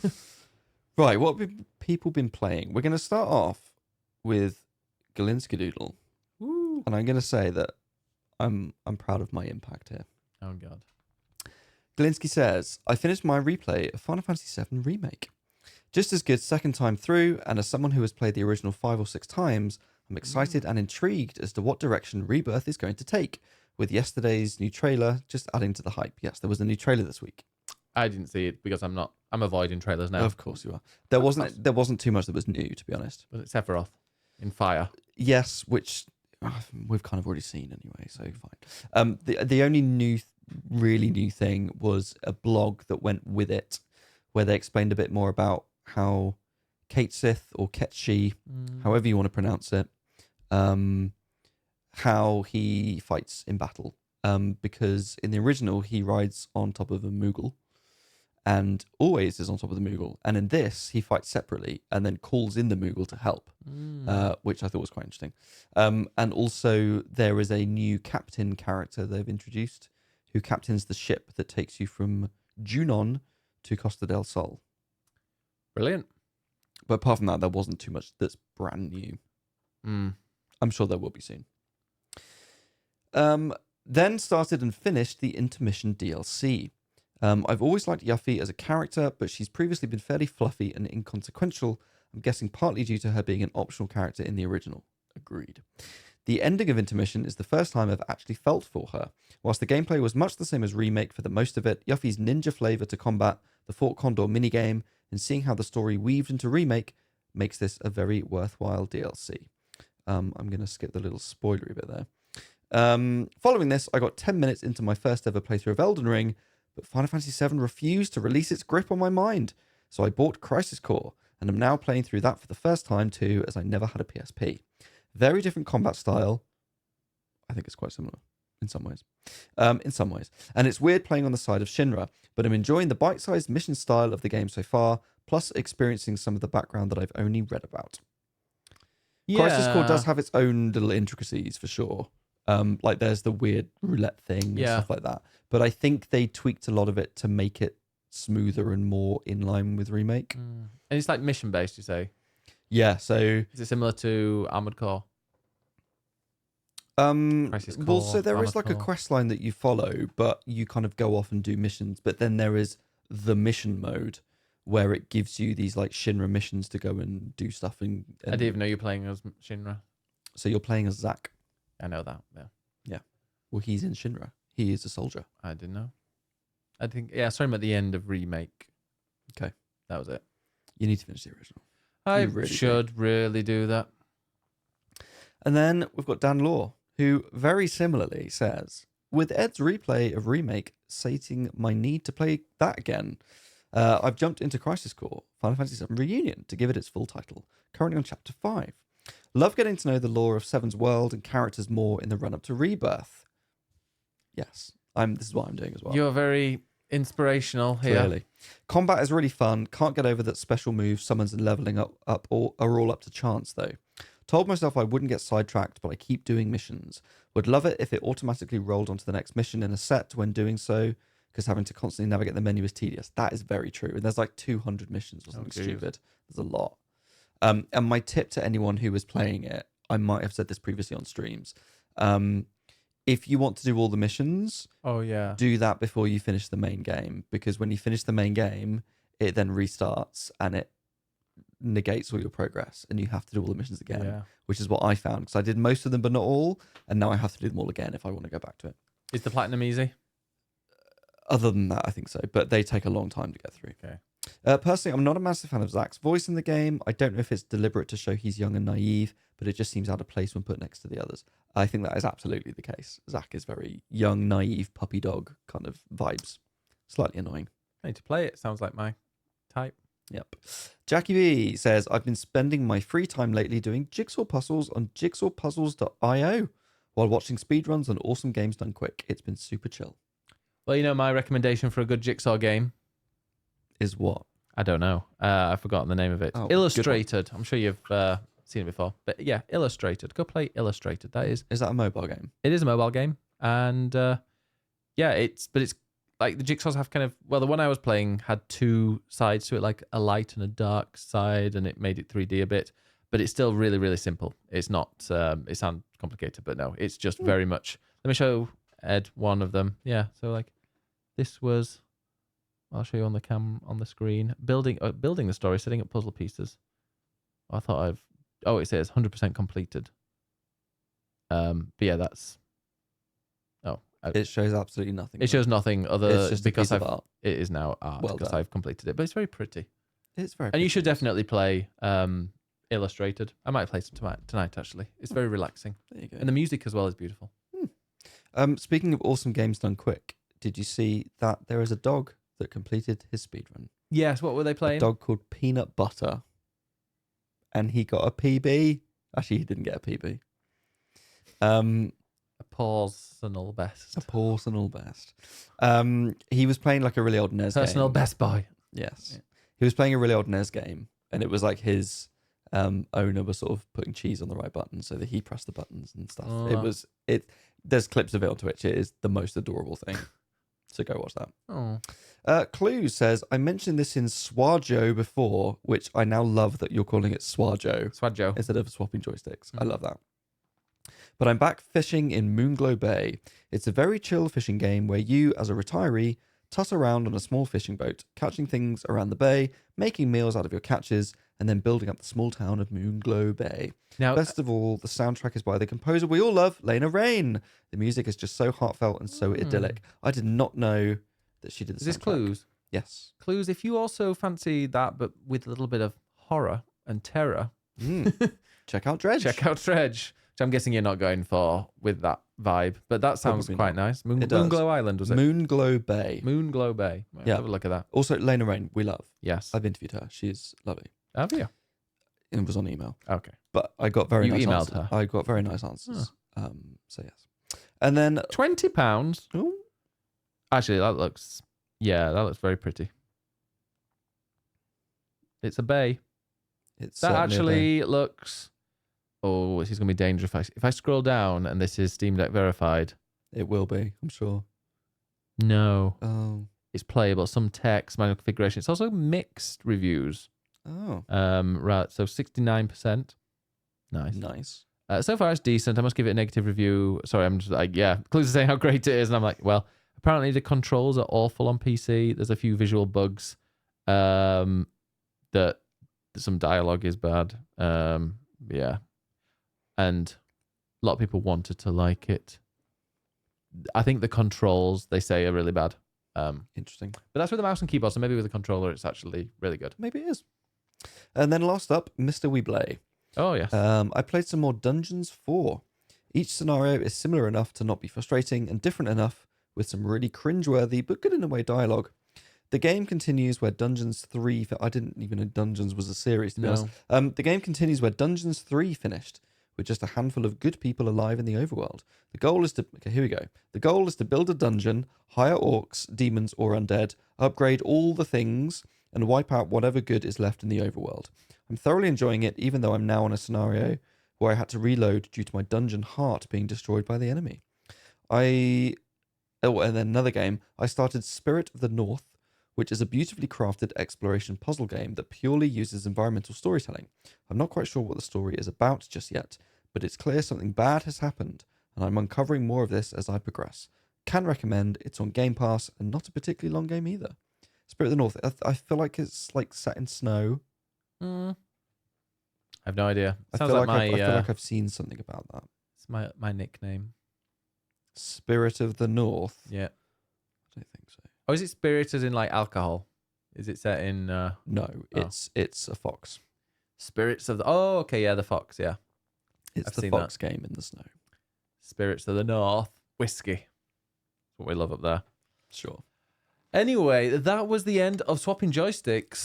Right, what have people been playing? We're going to start off with Galinsky Doodle. Woo. And I'm going to say that I'm proud of my impact here. Oh, God. Galinsky says, I finished my replay of Final Fantasy VII Remake. Just as good second time through, and as someone who has played the original 5 or 6 times, I'm excited and intrigued as to what direction Rebirth is going to take, with yesterday's new trailer just adding to the hype. Yes, there was a new trailer this week. I didn't see it because I'm avoiding trailers now. Of course you are. There wasn't too much that was new, to be honest. Was it Sephiroth in fire? Yes, which we've kind of already seen anyway, so fine. The only really new thing was a blog that went with it, where they explained a bit more about how Kate Sith or Ketshi, however you want to pronounce it, how he fights in battle. Because in the original he rides on top of a Moogle, and always is on top of the Moogle. And in this, he fights separately and then calls in the Moogle to help, which I thought was quite interesting. And also, there is a new captain character they've introduced who captains the ship that takes you from Junon to Costa del Sol. Brilliant. But apart from that, there wasn't too much that's brand new. I'm sure there will be soon. Then started and finished the Intermission DLC. I've always liked Yuffie as a character, but she's previously been fairly fluffy and inconsequential. I'm guessing partly due to her being an optional character in the original. Agreed. The ending of Intermission is the first time I've actually felt for her. Whilst the gameplay was much the same as Remake for the most of it, Yuffie's ninja flavour to combat, the Fort Condor minigame, and seeing how the story weaved into Remake makes this a very worthwhile DLC. I'm going to skip the little spoilery bit there. Following this, I got 10 minutes into my first ever playthrough of Elden Ring, but Final Fantasy VII refused to release its grip on my mind. So I bought Crisis Core, and am now playing through that for the first time too, as I never had a PSP. Very different combat style. I think it's quite similar in some ways. And it's weird playing on the side of Shinra, but I'm enjoying the bite-sized mission style of the game so far, plus experiencing some of the background that I've only read about. Yeah. Crisis Core does have its own little intricacies for sure. Like there's the weird roulette thing and stuff like that. But I think they tweaked a lot of it to make it smoother and more in line with Remake. And it's like mission based, you say? Yeah, so is it similar to Armored Core? Crisis Core, well, so there is like a quest line that you follow, but you kind of go off and do missions. But then there is the mission mode where it gives you these like Shinra missions to go and do stuff. And I didn't even know you're playing as Shinra. So you're playing as Zack. I know that. Yeah. Well, he's in Shinra. He is a soldier. I didn't know. I think I saw him at the end of Remake. Okay, that was it. You need to finish the original. I really do that. And then we've got Dan Law, who very similarly says, with Ed's replay of Remake sating my need to play that again, I've jumped into Crisis Core, Final Fantasy VII Reunion, to give it its full title, currently on Chapter 5. Love getting to know the lore of Seven's world and characters more in the run-up to Rebirth. Yes, this is what I'm doing as well. You're very inspirational here. Clearly. Combat is really fun. Can't get over that special moves, summons and leveling up are all up to chance, though. Told myself I wouldn't get sidetracked, but I keep doing missions. Would love it if it automatically rolled onto the next mission in a set when doing so, because having to constantly navigate the menu is tedious. That is very true. And there's like 200 missions or something stupid. There's a lot. And my tip to anyone who was playing it, I might have said this previously on streams, if you want to do all the missions, do that before you finish the main game, because when you finish the main game, it then restarts and it negates all your progress, and you have to do all the missions again, which is what I found, because I did most of them but not all, and now I have to do them all again if I want to go back to it. Is the platinum easy? Other than that, I think so, but they take a long time to get through. Okay. Personally, I'm not a massive fan of Zack's voice in the game. I don't know if it's deliberate to show he's young and naive, but it just seems out of place when put next to the others. I think that is absolutely the case. Zack is very young, naive, puppy dog kind of vibes. Slightly annoying. I need to play it. Sounds like my type. Yep. Jackie B says, I've been spending my free time lately doing jigsaw puzzles on jigsawpuzzles.io while watching speedruns on awesome games done quick. It's been super chill. Well, you know, my recommendation for a good jigsaw game is what? I don't know. I've forgotten the name of it. Illustrated. I'm sure you've seen it before. But yeah, Illustrated. Go play Illustrated. That is. Is that a mobile game? It is a mobile game. And it's like the jigsaws have kind of, well, the one I was playing had two sides to it, like a light and a dark side, and it made it 3D a bit. But it's still really, really simple. It's not, it sounds complicated, but no, it's just very much. Let me show Ed one of them. Yeah, so like this was, I'll show you on the screen. Building the story, setting up puzzle pieces. It says 100% completed. But yeah, that's. It shows absolutely nothing. It shows nothing other it's just because art. It is now art because I've completed it. But it's very pretty. It's very. And pretty. you should definitely play Illustrated. I might play some tonight actually. It's very relaxing. There you go. And the music as well is beautiful. Speaking of awesome games done quick, did you see that there is a dog that completed his speedrun? Yes, what were they playing? A dog called Peanut Butter. And he got a PB. Actually, he didn't get a PB. A personal best. A personal best. He was playing like a really old NES Personal game. best boy. Yes. Yeah. He was playing a really old NES game, and it was like his owner was sort of putting cheese on the right button so that he pressed the buttons and stuff. Oh. There's clips of it on Twitch. It is the most adorable thing. So go watch that. Oh. Clue says, I mentioned this in Swajo before, which I now love that you're calling it Swajo Swajo. instead of swapping joysticks. I love that. But I'm back fishing in Moonglow Bay. It's a very chill fishing game where you, as a retiree, toss around on a small fishing boat, catching things around the bay, making meals out of your catches, and then building up the small town of Moonglow Bay. Now, Best of all, the soundtrack is by the composer we all love, Lena Raine. The music is just so heartfelt and so idyllic. I did not know that she did the soundtrack. is this Clues? Yes. Clues, if you also fancy that, but with a little bit of horror and terror, Check out Dredge. check out Dredge, which I'm guessing you're not going for with that vibe, but that sounds Probably quite not. nice. It does. Moonglow Island, was it? Moonglow Bay. Moonglow Bay. Right, Yeah. Have a look at that. Also, Lena Raine, we love. Yes. I've interviewed her. She's lovely. Have you? It was on email. Okay. But I got very You nice emailed answers. her? I got very nice answers. So yes. And then £20. ooh, Actually, that looks very pretty. It's a bay. it's That certainly a bay. actually looks. Oh, this is going to be dangerous. If I scroll down and this is Steam Deck verified, It will be, I'm sure. no, Oh. it's playable. Some text, manual configuration. It's also mixed reviews. Oh. Right. So 69%. Nice. Nice. So far, it's decent. I must give it a negative review. Sorry, I'm just like, yeah. Clues are saying how great it is, and I'm like, well, apparently the controls are awful on PC. There's a few visual bugs. That some dialogue is bad. Yeah. And a lot of people wanted to like it. I think the controls, they say, are really bad. Interesting. But that's with the mouse and keyboard, so maybe with the controller, it's actually really good. Maybe it is. And then last up, Mr. Weeblay. Oh, yes. I played some more Dungeons 4. Each scenario is similar enough to not be frustrating and different enough with some really cringeworthy but good in a way dialogue. The game continues where Dungeons 3... I didn't even know Dungeons was a series, to be honest. The game continues where Dungeons 3 finished, with just a handful of good people alive in the overworld. The goal is to... Okay, here we go. The goal is to build a dungeon, hire orcs, demons, or undead, upgrade all the things, and wipe out whatever good is left in the overworld. I'm thoroughly enjoying it, even though I'm now on a scenario where I had to reload due to my dungeon heart being destroyed by the enemy. And then another game, I started Spirit of the North, which is a beautifully crafted exploration puzzle game that purely uses environmental storytelling. I'm not quite sure what the story is about just yet, but it's clear something bad has happened, and I'm uncovering more of this as I progress. Can recommend. It's on Game Pass, and not a particularly long game either. Spirit of the North, I feel like it's like set in snow. I have no idea. I feel like I've seen something about that. It's my nickname. Spirit of the North? Yeah. I don't think so. Oh, is it Spirit as in like alcohol? Is it set in... No, it's a fox. Spirits of the... Oh, okay, yeah, the fox, yeah. It's I've the seen fox game in the snow. Spirits of the North. Whiskey. That's what we love up there. Sure. Anyway, that was the end of Swapping Joysticks.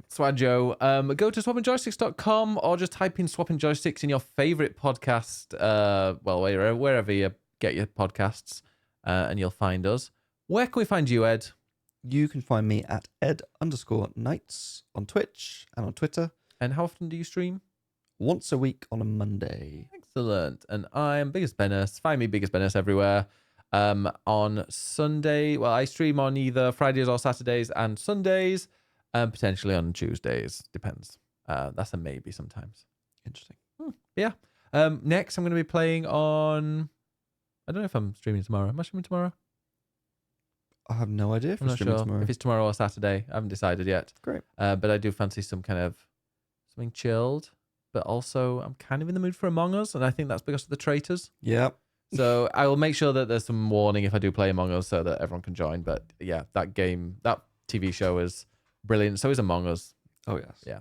Swajo. Go to swappingjoysticks.com or just type in Swapping Joysticks in your favorite podcast, wherever you get your podcasts, and you'll find us. Where can we find you, Ed? You can find me at ed_nights on Twitch and on Twitter. And how often do you stream? Once a week on a Monday. Excellent. And I'm Biggest Bennis. Find me Biggest Bennis everywhere. On Sunday, well, I stream on either Fridays or Saturdays and Sundays, and potentially on Tuesdays. Depends. That's a maybe sometimes. Interesting. Yeah. Next, I'm going to be playing on... I don't know if I'm streaming tomorrow. Am I streaming tomorrow? I have no idea if I'm we're not streaming sure tomorrow. if it's tomorrow or Saturday. I haven't decided yet. Great. But I do fancy something chilled. But also, I'm kind of in the mood for Among Us, and I think that's because of the traitors. Yeah. So I will make sure that there's some warning if I do play Among Us so that everyone can join. But yeah, that TV show is brilliant. So is Among Us. Oh, yes. Yeah.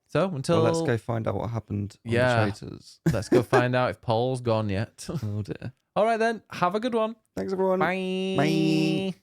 So until... Well, let's go find out what happened on the traitors. Let's go find out if Paul's gone yet. Oh, dear. All right, then. Have a good one. Thanks, everyone. Bye. Bye.